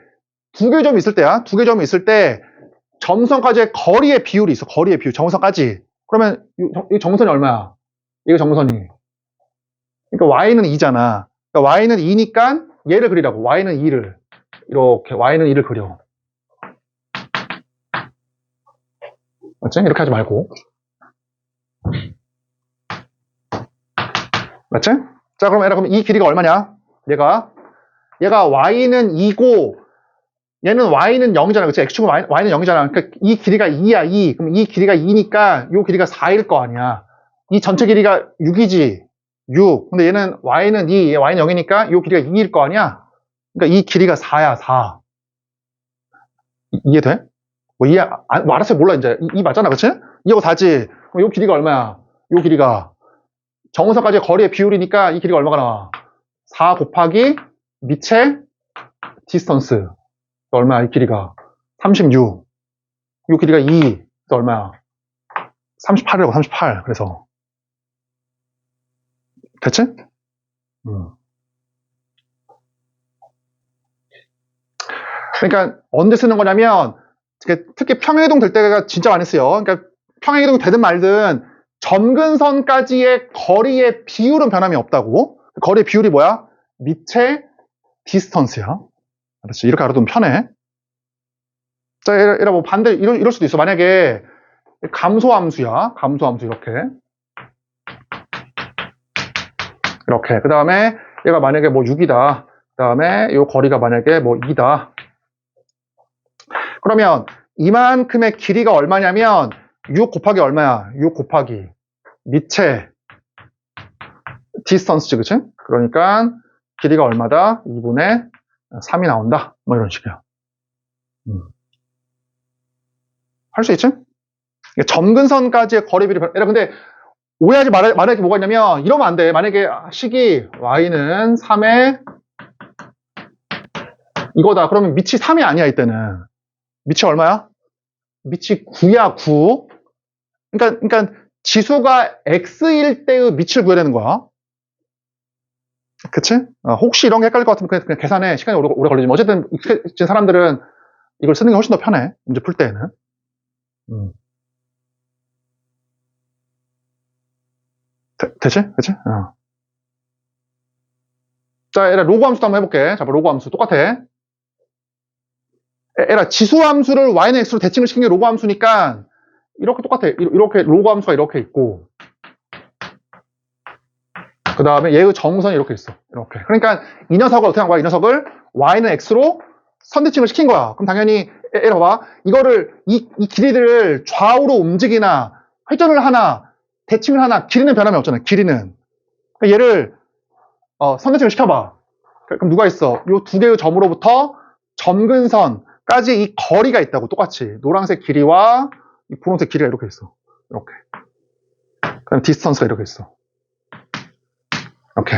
두 개 점이 있을 때야. 두 개 점이 있을 때 점선까지의 거리의 비율이 있어. 거리의 비율, 점선까지. 그러면 이 점선이 얼마야? 이거 점선이. 그러니까 y는 2잖아. 그러니까 y는 2니까 얘를 그리라고. y는 2를. 이렇게 y는 2를 그려. 맞지? 이렇게 하지 말고. 맞지? 자, 그럼 이 길이가 얼마냐? 얘가 y는 2고 얘는 y는 0이잖아. 그치? x축은 y는 0이잖아. 그러니까 이 길이가 2야, 2. 그럼 이 길이가 2니까 이 길이가 4일 거 아니야. 이 전체 길이가 6이지. 6. 근데 얘는 y는 2, y는 0이니까 이 길이가 2일 거 아니야. 그러니까 이 길이가 4야, 4. 이해돼? 뭐 이해, 뭐 알았어요. 몰라, 이제. 이 맞잖아, 그치? 이하고 4지. 그럼 이 길이가 얼마야? 이 길이가. 정선까지 거리의 비율이니까 이 길이가 얼마가 나와? 4 곱하기 미체 디스턴스. 얼마야, 이 길이가? 36. 이 길이가 2. 그래서 얼마야? 38이라고, 38. 그래서. 됐지? 그러니까 언제 쓰는 거냐면 특히 평행이동 될 때가 진짜 많이 쓰요. 그러니까 평행이동 되든 말든 점근선까지의 거리의 비율은 변함이 없다고. 거리의 비율이 뭐야? 미체 디스턴스야. 그렇지. 이렇게 알아두면 편해. 자, 얘라 뭐 반대 이럴 수도 있어. 만약에 감소함수야. 감소함수 이렇게. 이렇게. 그 다음에 얘가 만약에 뭐 6이다. 그 다음에 이 거리가 만약에 뭐 2다. 그러면 이만큼의 길이가 얼마냐면 6 곱하기 얼마야? 6 곱하기 미체 디스턴스지, 그치? 그러니까 길이가 얼마다? 2분의 3이 나온다. 뭐 이런 식이야. 할 수 있지? 점근선까지의 거리 비율이 근데 오해하지 말아야 게 뭐가 있냐면 이러면 안 돼. 만약에 식이 y는 3에 이거다. 그러면 밑이 3이 아니야, 이때는. 밑이 얼마야? 밑이 9야, 9. 그러니까 지수가 x일 때의 밑을 구해야 되는 거야. 그치? 혹시 이런 게 헷갈릴 것 같으면 그냥 계산해. 시간이 오래 걸리지만 어쨌든 익숙해진 사람들은 이걸 쓰는 게 훨씬 더 편해. 문제 풀 때는. 되지? 그치? 자, 얘라 로그 함수도 한번 해볼게. 자, 로그 함수 똑같아. 얘라 지수 함수를 y는 x로 대칭을 시킨 게 로그 함수니까 이렇게 똑같아. 이렇게 로그 함수가 이렇게 있고 그 다음에 얘의 정선이 이렇게 있어. 이렇게. 그러니까 이 녀석을 어떻게 한 거야? 이 녀석을 y는 x로 선대칭을 시킨 거야. 그럼 당연히 얘를 봐봐. 이거를 이 길이들을 좌우로 움직이나 회전을 하나 대칭을 하나 길이는 변함이 없잖아. 길이는. 그러니까 얘를 선대칭을 시켜봐. 그럼 누가 있어? 이 두 개의 점으로부터 점근선까지 이 거리가 있다고. 똑같이 노란색 길이와 이 분홍색 길이가 이렇게 있어. 이렇게. 그럼 디스턴스가 이렇게 있어. 이렇게.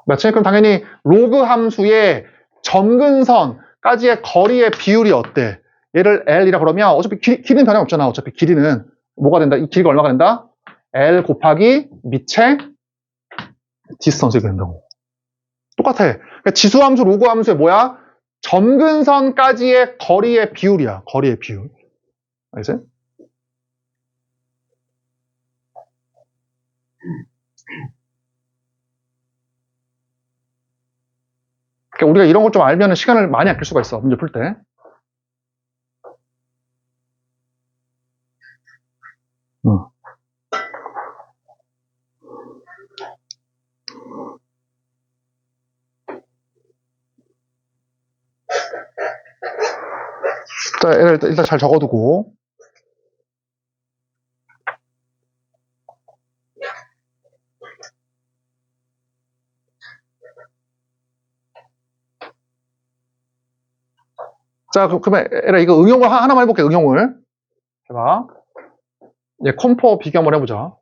맞지? 그럼 당연히 로그 함수의 점근선까지의 거리의 비율이 어때? 얘를 L이라 그러면 어차피 길이는 변함이 없잖아. 어차피 길이는 뭐가 된다? 이 길이가 얼마가 된다? L 곱하기 미체 디스턴스가 된다고. 똑같아. 그러니까 지수함수, 로그 함수의 뭐야? 점근선까지의 거리의 비율이야. 거리의 비율. 알겠지? 그러니까 우리가 이런 걸 좀 알면 시간을 많이 아낄 수가 있어. 문제 풀 때. 자, 일단 잘 적어두고. 자, 그러면 에라 이거 응용을 하나만 해볼게. 응용을. 해봐. 이제 컴포 비교 한번 해보자.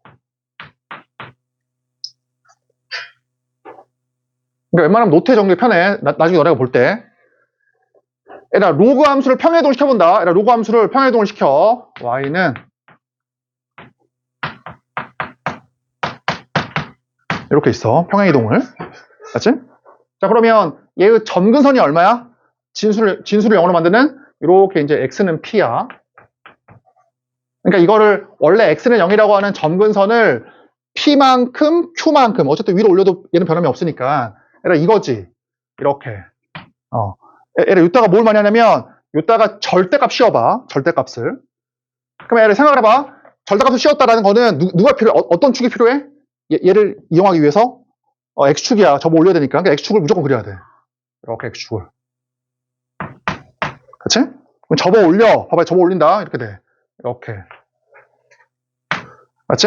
그러니까 웬만하면 노트에 적는 게 편해. 나중에 너네가 볼 때. 에라 로그 함수를 평행이동을 시켜본다. 에라 로그 함수를 평행이동을 시켜. y는 이렇게 있어. 평행이동을. 맞지? 자, 그러면 얘의 점근선이 얼마야? 진수를 0으로 만드는 이렇게 이제 x는 p야. 그러니까 이거를 원래 x는 0이라고 하는 점근선을 p만큼 q만큼 어쨌든 위로 올려도 얘는 변함이 없으니까 얘라 이거지. 이렇게. 얘라 이따가 뭘 많이 하냐면 이따가 절대값 씌워봐. 절대값을. 그럼 얘를 생각을 해봐. 절대값을 씌웠다라는 거는 누가 필요해? 어떤 축이 필요해? 얘를 이용하기 위해서 x축이야. 저거 올려야 되니까. 그러니까 x축을 무조건 그려야 돼. 이렇게 x축을. 그치? 그럼 접어 올려. 봐봐, 접어 올린다. 이렇게 돼. 이렇게. 맞지?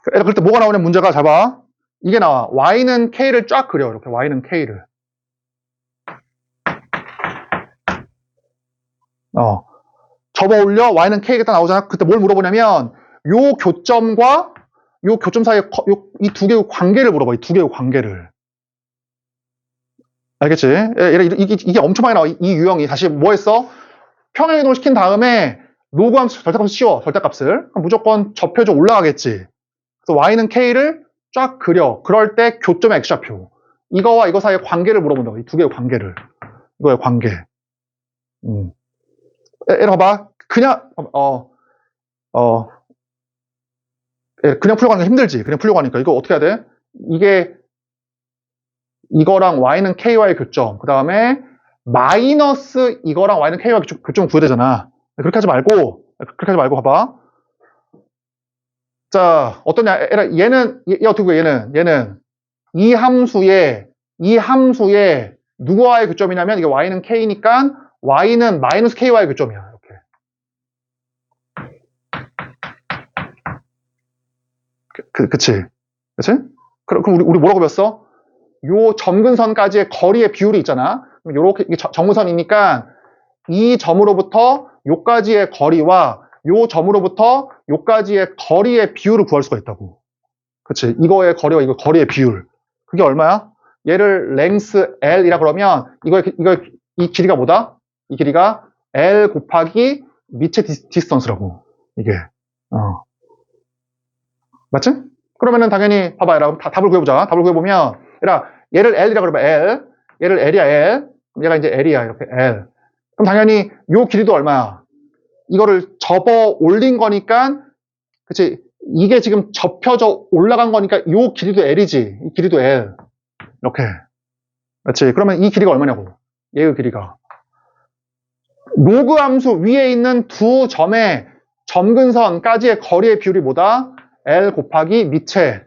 그럴 때 뭐가 나오냐, 문제가 잡아. 이게 나와. y는 k를 쫙 그려. 이렇게 y는 k를. 접어 올려. y는 k가 딱 나오잖아. 그때 뭘 물어보냐면, 요 교점과 요 교점 사이에 이 두 개의 관계를 물어봐. 이 두 개의 관계를. 알겠지? 이게 엄청 많이 나와. 이 유형이. 다시 뭐 했어? 평행이동을 시킨 다음에 로그함수, 절대값을 씌워. 절대값을. 그럼 무조건 접혀져 올라가겠지. 그래서 y는 k를 쫙 그려. 그럴 때 교점의 x좌표. 이거와 이거 사이의 관계를 물어본다고. 이 두 개의 관계를. 이거의 관계. 얘를 봐봐. 그냥 그냥 풀려고 하니까 힘들지. 그냥 풀려고 하니까. 이거 어떻게 해야 돼? 이거랑 y는 ky와의 교점. 그 다음에 마이너스 이거랑 y는 ky와의 교점을 구해야 되잖아. 그렇게 하지 말고 봐봐. 자, 어떠냐? 얘는 얘 어떻게 구해? 얘는 이 함수의 누구와의 교점이냐면 이게 y는 k니까 y는 마이너스 ky와의 교점이야. 이렇게. 그치? 그럼 우리 뭐라고 배웠어? 요 점근선까지의 거리의 비율이 있잖아. 요렇게 점근선이니까 이 점으로부터 요까지의 거리와 요 점으로부터 요까지의 거리의 비율을 구할 수가 있다고. 그치? 이거의 거리와 이거 거리의 비율. 그게 얼마야? 얘를 length L이라 그러면 이 길이가 뭐다? 이 길이가 L 곱하기 밑의 디스턴스라고. 이게. 맞지? 그러면은 당연히 봐봐. 답을 구해보자. 답을 구해보면 얘를 L이라 그러면 L. 얘를 L이야, L. 얘가 이제 L이야, 이렇게 L. 그럼 당연히 요 길이도 얼마야? 이거를 접어 올린 거니까, 그치? 이게 지금 접혀져 올라간 거니까 요 길이도 L이지. 이 길이도 L. 이렇게. 그렇지? 그러면 이 길이가 얼마냐고. 얘의 길이가. 로그 함수 위에 있는 두 점의 점근선까지의 거리의 비율이 뭐다? L 곱하기 밑에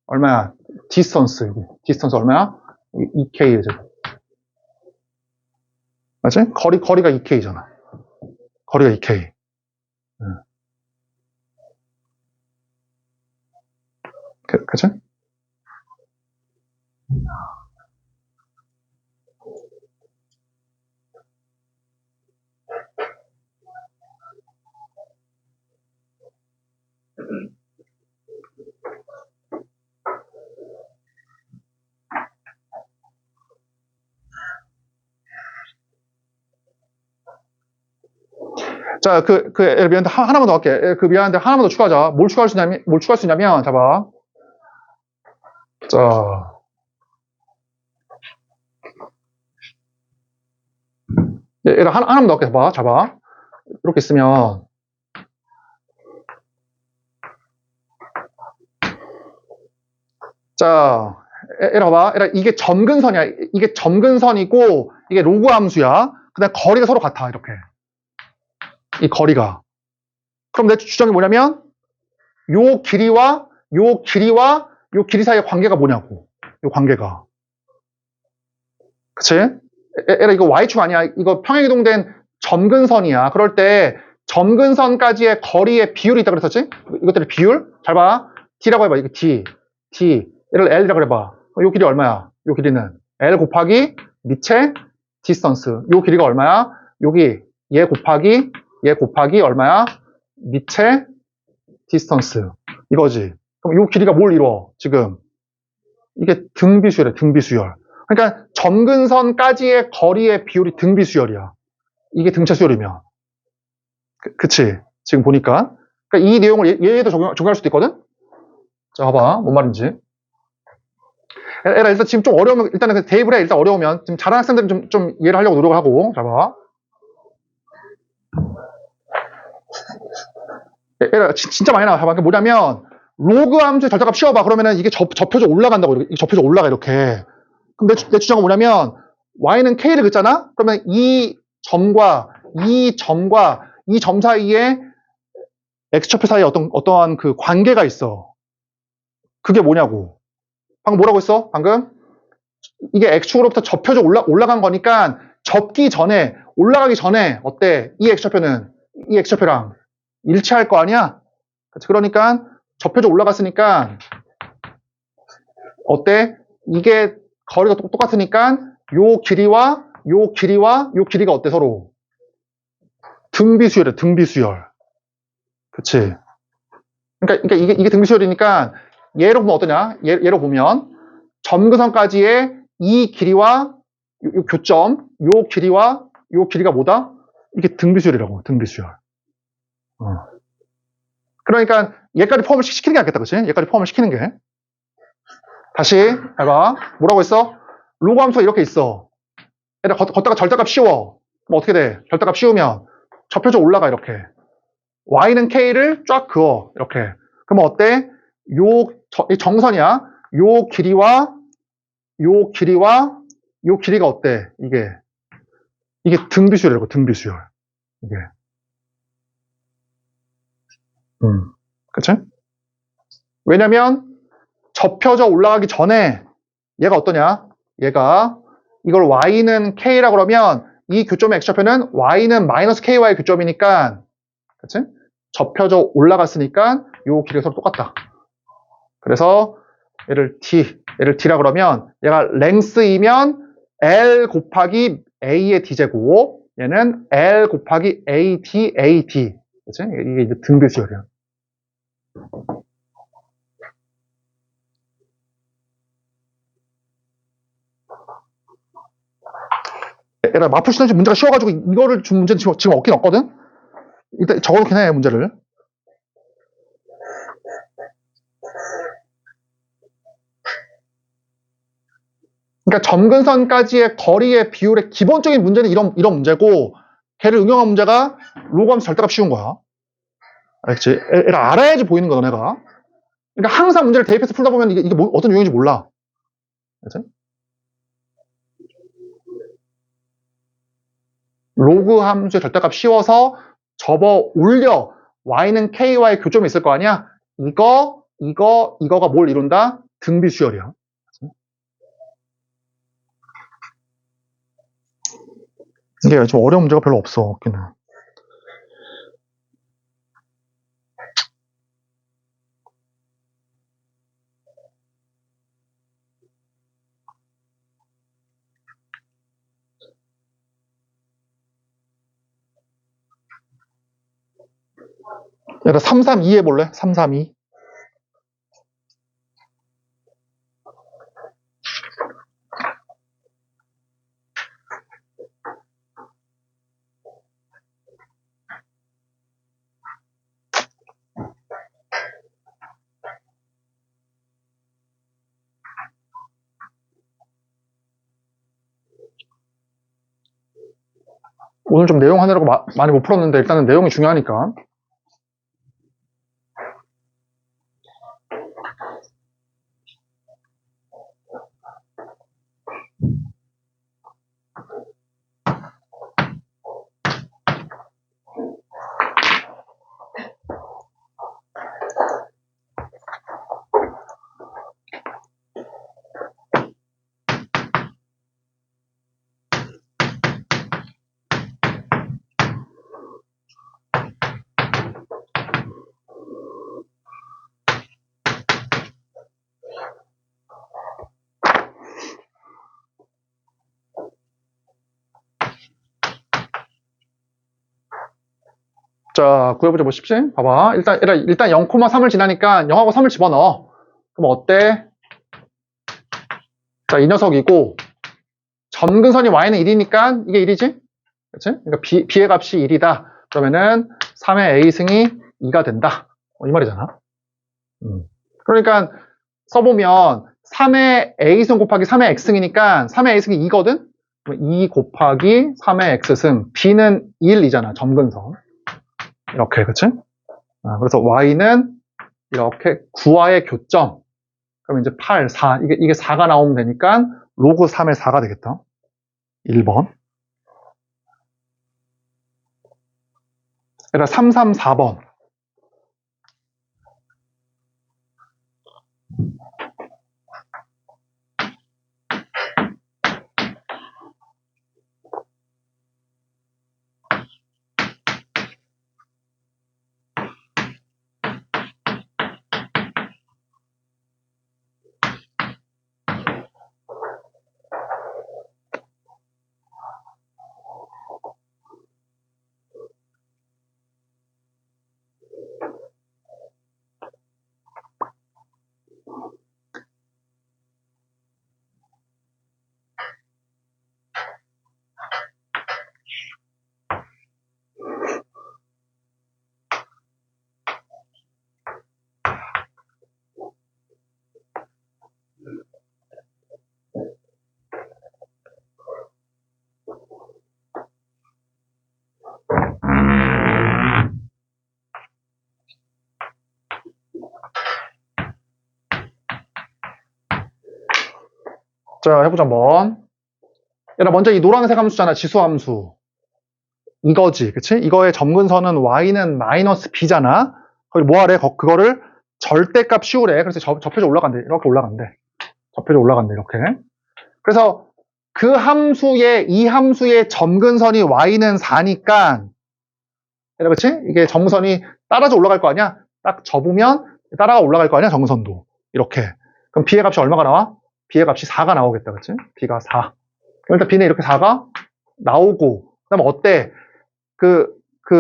얼마야? 디스턴스. 디스턴스 얼마야? 2K죠. 맞지? 거리가 2K잖아. 거리가 2K. 그치? 자, 미안한데, 하나만 더 할게. 미안한데, 하나만 더 추가하자. 뭘 추가할 수 있냐면, 잡아. 자. 얘를 하나만 더 할게. 잡아. 이렇게 있으면. 자, 봐봐. 이게 점근선이야. 이게 점근선이고, 이게 로그 함수야. 그 다음에 거리가 서로 같아. 이렇게. 이 거리가. 그럼 내 주장이 뭐냐면, 요 길이와 요 길이 사이의 관계가 뭐냐고. 요 관계가. 그치? 이거 Y축 아니야. 이거 평행이동된 점근선이야. 그럴 때 점근선까지의 거리의 비율이 있다 그랬었지? 이것들의 비율? 잘 봐. D라고 해봐. 이거 D. 얘를 L이라고 해봐. 요 길이 얼마야? 요 길이는 L 곱하기 밑에 디스턴스. 요 길이가 얼마야? 여기 얘 곱하기 얼마야? 밑에 디스턴스. 이거지. 그럼 요 길이가 뭘 이루어? 지금 이게 등비수열이야. 등비수열. 그러니까 점근선까지의 거리의 비율이 등비수열이야. 이게 등차 수열이면. 그치? 지금 보니까. 그러니까 이 내용을 얘에도 적용할 수도 있거든? 자, 봐봐. 뭔 말인지. 일단 지금 좀 어려우면, 일단은 대입을 해. 일단 어려우면. 지금 잘하는 학생들은 좀 이해를 하려고 노력을 하고. 자, 봐. 진짜 많이 나와. 봐봐. 그게 뭐냐면, 로그 함수의 절대값 씌워봐. 그러면은 이게 접혀져 올라간다고. 이게 접혀져 올라가, 이렇게. 그럼 내 주장은 뭐냐면, y는 k를 긋잖아? 그러면 이 점과 이 점 사이에 x좌표 사이에 어떠한 그 관계가 있어. 그게 뭐냐고. 방금 뭐라고 했어? 방금? 이게 x축으로부터 접혀져 올라간 거니까 접기 전에 올라가기 전에 어때? 이 x좌표는 이 x좌표랑 일치할 거 아니야? 그러니까 접혀져 올라갔으니까 어때? 이게 거리가 똑같으니까 요 길이와 요 길이와 요 길이가 어때 서로? 등비수열이야, 등비수열. 그치? 그러니까 이게 등비수열이니까 얘로 보면 어떠냐? 얘로 보면 점근선까지의 이 길이와 요 교점, 요 길이와 요 길이가 뭐다? 이게 등비수열이라고, 등비수열. 그러니까 얘까지 포함을 시키는 게 낫겠다, 그치? 얘까지 포함을 시키는 게. 다시 해봐. 뭐라고 했어? 로그 함수가 이렇게 있어. 얘들 걷다가 절대값 씌워. 그럼 어떻게 돼? 절대값 씌우면 접혀져 올라가 이렇게. y는 k를 쫙 그어 이렇게. 그러면 어때? 이 정선이야. 요 길이와 요 길이와 요 길이가 어때? 이게 등비수열이라고, 등비수열. 이게. 그치? 왜냐면 접혀져 올라가기 전에 얘가 어떠냐? 얘가 이걸 y는 k라고 그러면 이 교점의 x좌표는 y는 마이너스 ky의 교점이니까 그치? 접혀져 올라갔으니까 요 길이가 서로 똑같다. 그래서 얘를 d라 그러면 얘가 length이면 l 곱하기 a의 d제곱 얘는 l 곱하기 ad 그치? 이게 이제 등비수열이야. 얘들아 마플 시너지 문제가 쉬워가지고 이거를 준 문제는 지금 없긴 없거든? 일단 적어놓긴 해 문제를. 그러니까 점근선까지의 거리의 비율의 기본적인 문제는 이런 문제고 걔를 응용한 문제가 로그함수 절대값 씌운 거야. 알겠지? 얘를 알아야지 보이는 거야 너네가. 그러니까 항상 문제를 대입해서 풀다 보면 이게 어떤 유형인지 몰라. 알겠지? 로그 함수의 절대값 씌워서 접어 올려 y는 ky와의 교점이 있을 거 아니야? 이거가 뭘 이룬다? 등비수열이야. 이게 좀 어려운 문제가 별로 없어. 없기는. 얘들아 332 해볼래? 332. 오늘 좀 내용 하느라고 많이 못 풀었는데 일단은 내용이 중요하니까. 자, 구해보자 보십시오. 봐봐. 일단 0,3을 지나니까 0하고 3을 집어넣어. 그럼 어때? 자, 이 녀석이고, 점근선이 y는 1이니까 이게 1이지? 그치? 그러니까 b의 값이 1이다. 그러면은 3의 a승이 2가 된다. 이 말이잖아. 그러니까 써보면 3의 a승 곱하기 3의 x승이니까 3의 a승이 2거든? 2 곱하기 3의 x승. b는 1이잖아. 점근선. 이렇게, 그치? 그래서 y는 이렇게 9와의 교점. 그럼 이제 8, 4. 이게 4가 나오면 되니까 로그 3의 4가 되겠다. 1번. 그러니까 3, 3, 4번. 자, 해보자, 한번. 얘들아, 먼저 이 노란색 함수잖아, 지수함수. 이거지, 그치? 이거의 점근선은 y는 마이너스 b잖아. 거기 뭐 하래? 그거를 절대값 씌우래. 그래서 접혀져 올라간대. 이렇게 올라간대. 접혀져 올라간대, 이렇게. 그래서 이 함수의 점근선이 y는 4니까, 그치? 이게 점근선이 따라서 올라갈 거 아니야? 딱 접으면 따라가 올라갈 거 아니야? 점근선도. 이렇게. 그럼 b의 값이 얼마가 나와? b의 값이 4가 나오겠다, 그치? b가 4. 그럼 일단 b는 이렇게 4가 나오고, 그 다음에 어때?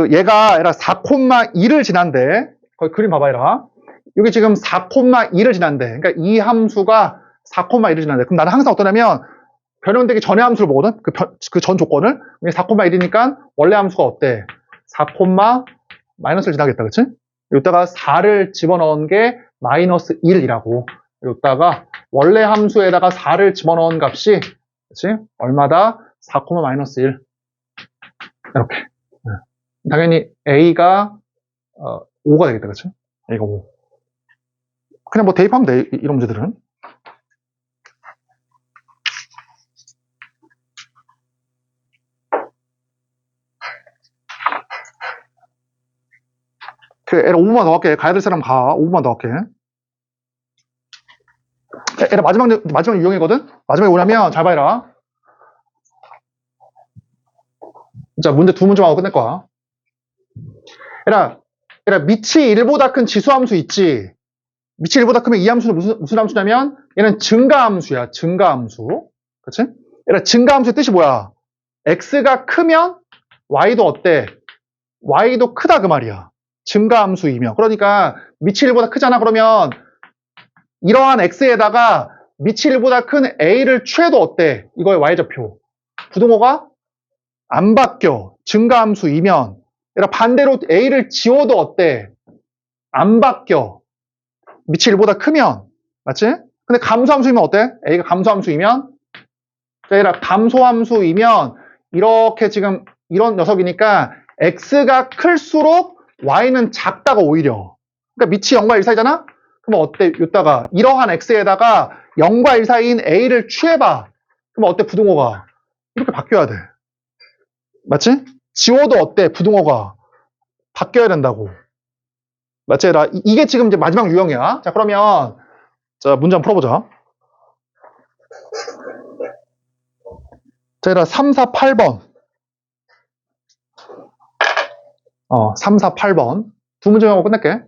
얘가 4,2를 지난대. 거기 그림 봐봐, 얘라. 여기 지금 4,2를 지난대. 그러니까 이 함수가 4,1을 지난대. 그럼 나는 항상 어떠냐면, 변형되기 전에 함수를 보거든? 그 전 조건을. 4,1이니까 원래 함수가 어때? 4, 마이너스를 지나겠다, 그치? 여기다가 4를 집어넣은 게 마이너스 1이라고. 여기다가 원래 함수에다가 4를 집어넣은 값이, 그치? 얼마다? 4, 마이너스 1. 이렇게. 당연히 A가 5가 되겠다, 그치? A가 5. 그냥 뭐 대입하면 돼, 이런 문제들은. 그래, 애라 5분만 더 할게. 가야 될 사람 가. 5분만 더 할게. 애라 마지막 유형이거든? 마지막에 뭐냐면, 잘 봐라. 자, 문제 두 문제만 하고 끝낼 거야. 애라 밑이 1보다 큰 지수함수 있지? 밑이 1보다 크면 이 함수는 무슨 함수냐면, 얘는 증가함수야, 증가함수. 그치? 애라 증가함수의 뜻이 뭐야? x가 크면 y도 어때? y도 크다 그 말이야. 증가함수이면. 그러니까 밑이 1보다 크잖아. 그러면 이러한 x에다가 밑이 1보다 큰 a를 취해도 어때? 이거의 y좌표. 부등호가 안 바뀌어. 증가함수이면. 얘들아 반대로 a를 지워도 어때? 안 바뀌어. 밑이 1보다 크면. 맞지? 근데 감소함수이면 어때? a가 감소함수이면? 자, 얘들아 감소함수이면 이렇게 지금 이런 녀석이니까 x가 클수록 y는 작다가 오히려. 그러니까 밑이 0과 1 사이잖아? 그럼 어때? 이따가 이러한 x에다가 0과 1 사이인 a를 취해봐. 그럼 어때? 부등호가 이렇게 바뀌어야 돼. 맞지? 지워도 어때? 부등호가 바뀌어야 된다고. 맞지? 이게 지금 이제 마지막 유형이야. 자, 그러면 자, 문제 한번 풀어보자. 자, 얘들아 3, 4, 8번. 3, 4, 8번. 두 문제 하고 끝낼게.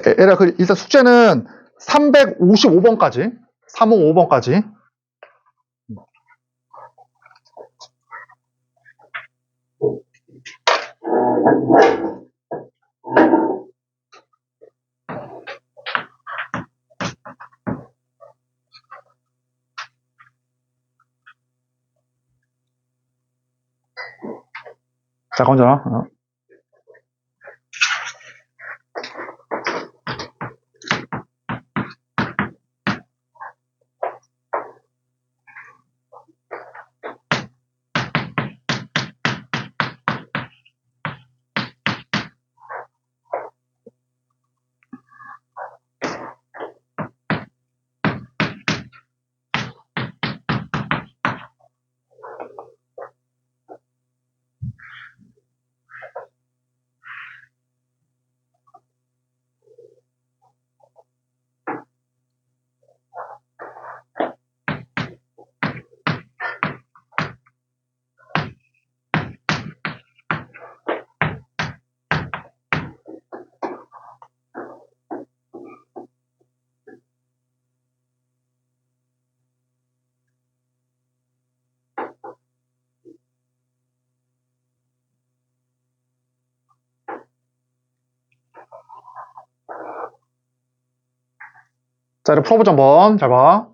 얘들아 일단 숙제는 355번까지. 355번까지. 자, 건져라. 자, 이렇게 풀어보자 한번. 잘 봐.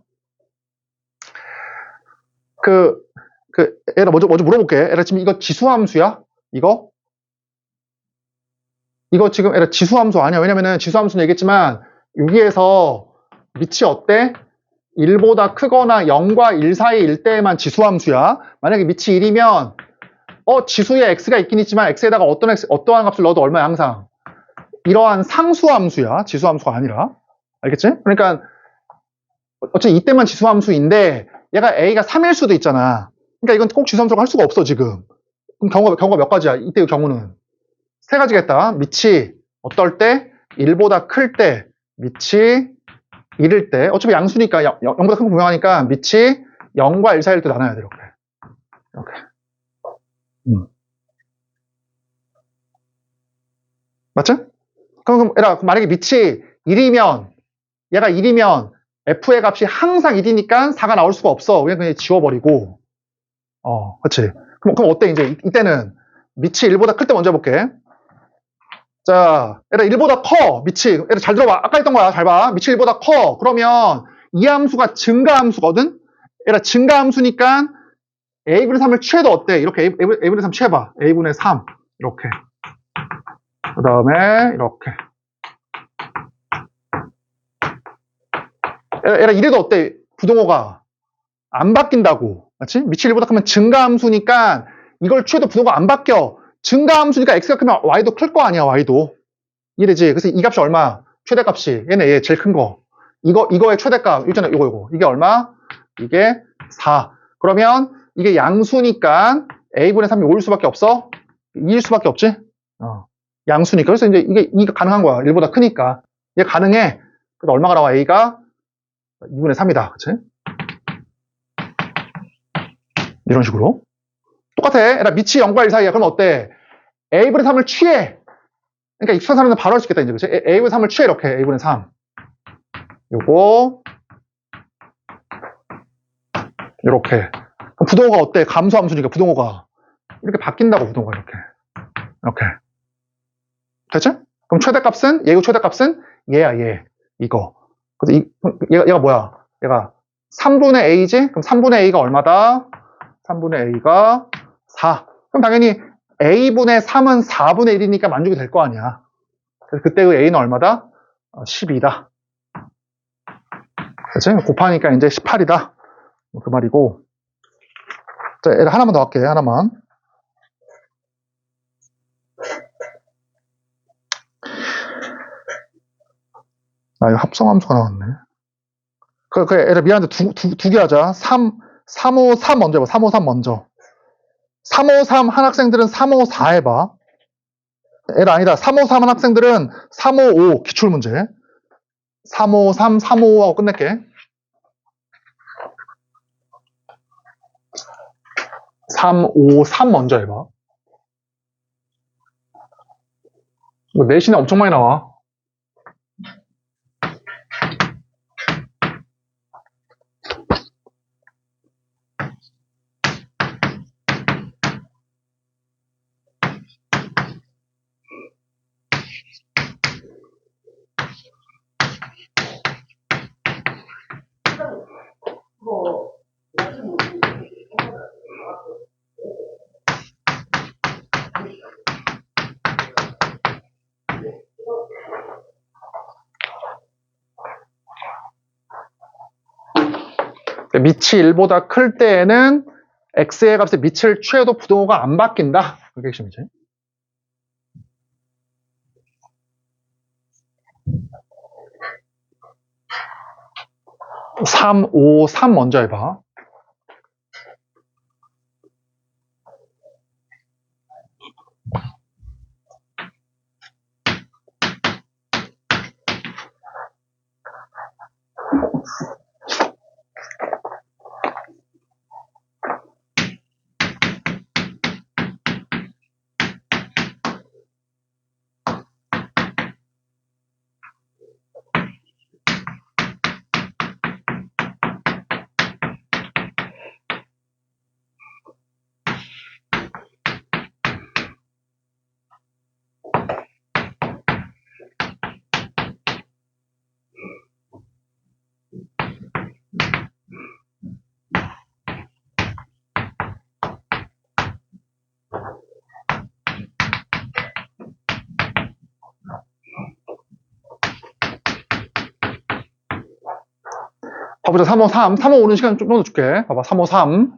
얘들아 먼저 물어볼게. 얘들아 지금 이거 지수함수야? 이거 지금 얘들아 지수함수 아니야. 왜냐면은 지수함수는 얘기했지만 여기에서 밑이 어때? 1보다 크거나 0과 1 사이일 때에만 지수함수야. 만약에 밑이 1이면 지수에 x가 있긴 있지만 x에다가 어떠한 값을 넣어도 얼마야 항상. 이러한 상수함수야. 지수함수가 아니라. 알겠지? 그러니까 어차피 이때만 지수함수인데 얘가 a가 3일 수도 있잖아. 그러니까 이건 꼭 지수함수라고 할 수가 없어 지금. 그럼 경우가 몇 가지야? 이때의 경우는 세 가지겠다. 밑이 어떨 때? 1보다 클 때, 밑이 1일 때. 어차피 양수니까 0보다 큰 거 분명하니까 밑이 0과 1 사이일 때 나눠야 돼. 이렇게. 맞지? 그럼 만약에 밑이 1이면 얘가 1이면 f의 값이 항상 1이니까 4가 나올 수가 없어. 그냥 지워버리고. 그렇지. 그럼 어때? 이제 이때는 밑이 1보다 클 때 먼저 해볼게. 자, 얘들아 1보다 커. 밑이. 얘들아 잘 들어봐. 아까 했던 거야. 잘 봐. 밑이 1보다 커. 그러면 이 함수가 증가함수거든? 얘들아 증가함수니까 a분의 3을 취해도 어때? 이렇게 a분의 3 취해봐. a분의 3. 이렇게. 그 다음에 이렇게. 얘들아 이래도 어때? 부동호가 안 바뀐다고. 맞지? 밑이 1보다 크면 증가함수니까 이걸 취해도 부동호가 안 바뀌어. 증가함수니까 x가 크면 y도 클 거 아니야. y도. 이래지. 그래서 이 값이 얼마? 최대값이. 얘 제일 큰 거. 이거의 최대값. 있잖아. 이거. 이게 얼마? 이게 4. 그러면 이게 양수니까 a분의 3이 5일 수밖에 없어? 2일 수밖에 없지? 양수니까. 그래서 이제 이게 가능한 거야. 1보다 크니까. 얘 가능해. 그래서 얼마가 나와? a가 2분의 3이다. 그치? 이런 식으로. 똑같아. 얘들아 밑이 0과 1 사이야. 그럼 어때? a분의 3을 취해. 그러니까 익숙한 사람은 바로 할 수 있겠다. 이제 그치? a분의 3을 취해. 이렇게. a분의 3. 요거. 이렇게. 그럼 부동호가 어때? 감소함수니까 부동호가. 이렇게 바뀐다고, 부동호가 이렇게. 이렇게. 됐지? 그럼 최대값은? 얘의 최대값은? 얘야, 얘. 이거. 그래서 얘가 뭐야? 얘가 3분의 a지? 그럼 3분의 a가 얼마다? 3분의 a가 4. 그럼 당연히 a분의 3은 4분의 1이니까 만족이 될 거 아니야. 그래서 그때의 a는 얼마다? 12다. 그치? 곱하니까 이제 18이다. 그 말이고. 자, 하나만 더 할게, 하나만. 이거 합성함수가 나왔네. 그래, 얘들아, 미안한데 두 개 하자. 353 먼저 해봐. 353 먼저. 353 한 학생들은 354 해봐. 얘들아, 아니다. 353 한 학생들은 355 기출문제. 353, 355하고 끝낼게. 353 먼저 해봐. 이거 내신에 엄청 많이 나와. 밑이 1보다 클 때에는 x의 값에 밑을 취해도 부동호가 안 바뀐다. 그게 핵심이지. (3, 5, 3) 먼저 해봐. 봐보자. 353. 355는 시간 좀 더 줄게. 봐봐. 353.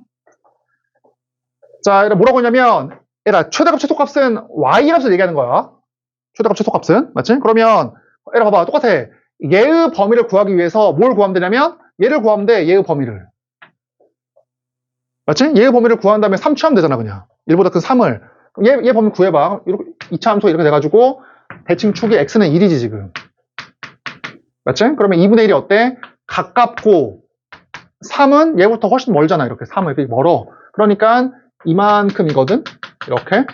자, 얘가 뭐라고 했냐면, 얘가 최대값, 최소값은 y 값을 얘기하는 거야. 최대값, 최소값은. 맞지? 그러면, 얘가 봐봐. 똑같아. 얘의 범위를 구하기 위해서 뭘 구하면 되냐면, 얘를 구하면 돼. 얘의 범위를. 맞지? 얘의 범위를 구한 다음에 3 취하면 되잖아, 그냥. 1보다 큰 3을. 얘 범위 구해봐. 이렇게, 2차 함수 이렇게 돼가지고, 대칭 축이 x는 1이지, 지금. 맞지? 그러면 2분의 1이 어때? 가깝고, 3은 얘부터 훨씬 멀잖아, 이렇게. 3은 이렇게 멀어. 그러니까, 이만큼이거든? 이렇게.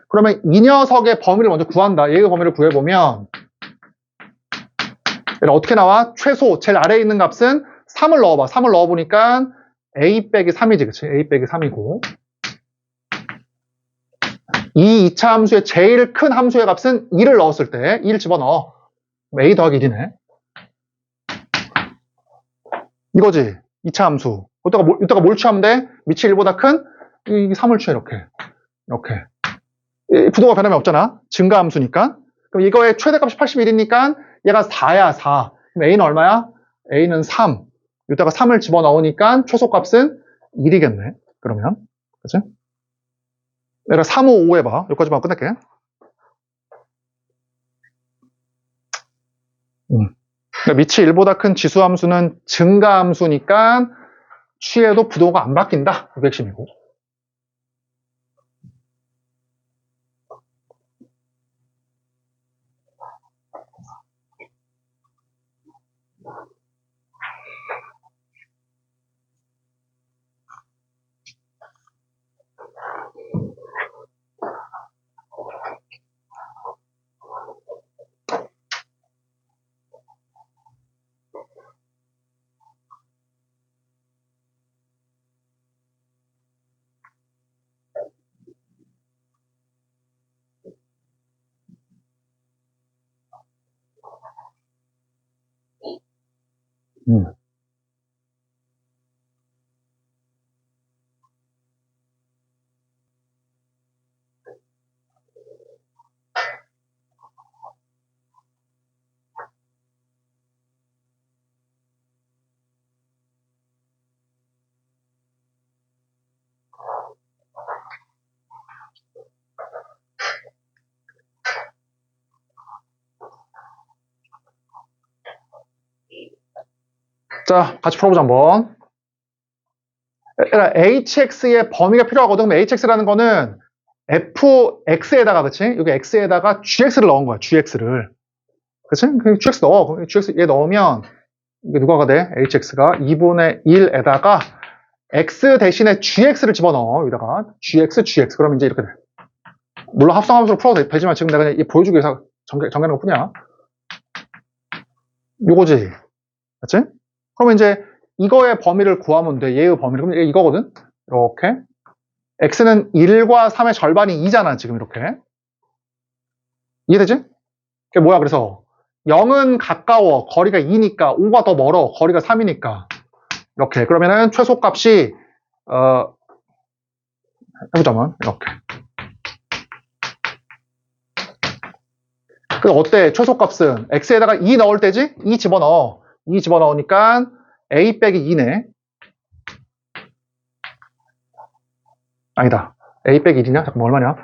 그러면 이 녀석의 범위를 먼저 구한다. 얘의 범위를 구해보면, 어떻게 나와? 최소, 제일 아래에 있는 값은 3을 넣어봐. 3을 넣어보니까, a 빼기 3이지, 그치? a 빼기 3이고. 이 2차 함수의 제일 큰 함수의 값은 2를 넣었을 때 2를 집어넣어. a 더하기 1이네. 이거지. 2차 함수. 이따가 뭘 취하면 돼? 밑이 1보다 큰 이 3을 취해. 이렇게. 부도가 변함이 없잖아. 증가 함수니까. 그럼 이거의 최대값이 81이니까 얘가 4야, 4. 그럼 a는 얼마야? a는 3. 이따가 3을 집어넣으니까 최소값은 1이겠네. 그러면. 그치? 얘가 3, 5, 5 해봐. 여기까지만 끝낼게. 그러니까 밑이 1보다 큰 지수함수는 증가함수니까 취해도 부도가 안 바뀐다. 그게 핵심이고. 음. 자, 같이 풀어보자 한번. hx의 범위가 필요하거든. 그럼 hx라는 거는 fx에다가, 그치? 여기 x에다가 gx를 넣은 거야, gx를. 그치? gx 넣어. gx 얘 넣으면, 이게 누가가 돼? hx가 2분의 1에다가 x 대신에 gx를 집어넣어. 여기다가 gx. 그럼 이제 이렇게 돼. 물론 합성함수로 풀어도 되지만 지금 내가 그냥 보여주기 위해서 정리하는 것 뿐이야. 요거지. 그치? 그러면 이제 이거의 범위를 구하면 돼. 얘의 범위를. 그럼 이거거든? 이렇게. x는 1과 3의 절반이 2잖아, 지금 이렇게. 이해되지? 그게 뭐야, 그래서 0은 가까워. 거리가 2니까. 5가 더 멀어. 거리가 3이니까. 이렇게. 그러면은 최소값이, 해보자면, 이렇게. 그 어때? 최소값은 x에다가 2 넣을 때지? 2 집어넣어. 2 집어넣으니까 a 빼기 2네. 아니다. a 빼기 1이냐? 잠깐만, 얼마냐?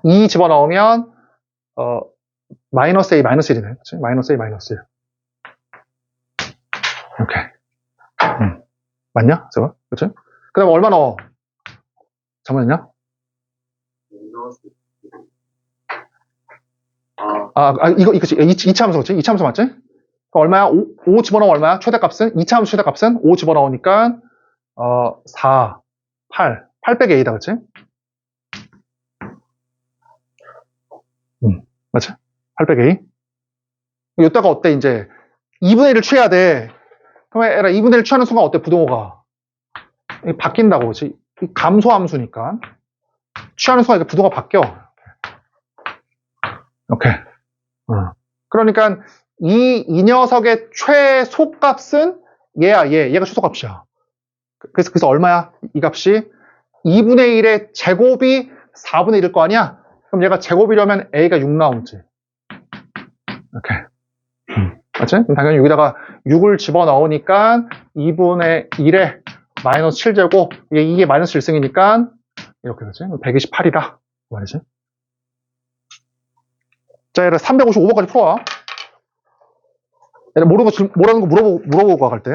2 집어넣으면 마이너스 a 마이너스 1이네. 그치? 마이너스 a 마이너스 1. 이렇게. 맞냐? 저거? 그치? 그 다음에 얼마 넣어? 잠깐만요. 이거, 그치? 2차 함수, 그치? 2차 함수 맞지? 얼마야? 5 집어넣으면 얼마야? 최대값은? 2차 함수 최대값은? 5 집어넣으니까, 4, 8. 8 빼기 a다, 그치? 맞지? 8 빼기 a. 이따가 어때, 이제? 2분의 1을 취해야 돼. 그러면 에라 2분의 1 취하는 순간 어때, 부동호가? 바뀐다고, 그치? 감소함수니까. 취하는 순간 이렇게 부동호가 바뀌어. 이렇게. 그러니까, 이 녀석의 최소값은 얘야, 얘가 최소값이야. 그래서 얼마야? 이 값이 2분의 1의 제곱이 4분의 1일 거 아니야? 그럼 얘가 제곱이려면 a가 6 나오지. 이렇게. 맞지? 그럼 당연히 여기다가 6을 집어넣으니까 2분의 1에 마이너스 7제곱, 이게 마이너스 1승이니까 이렇게 되지? 128이다. 말이지? 자, 얘를 355번까지 풀어와. 얘를 모르는 거 물어보고 가, 갈 때.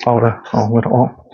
아, 그래. 그래.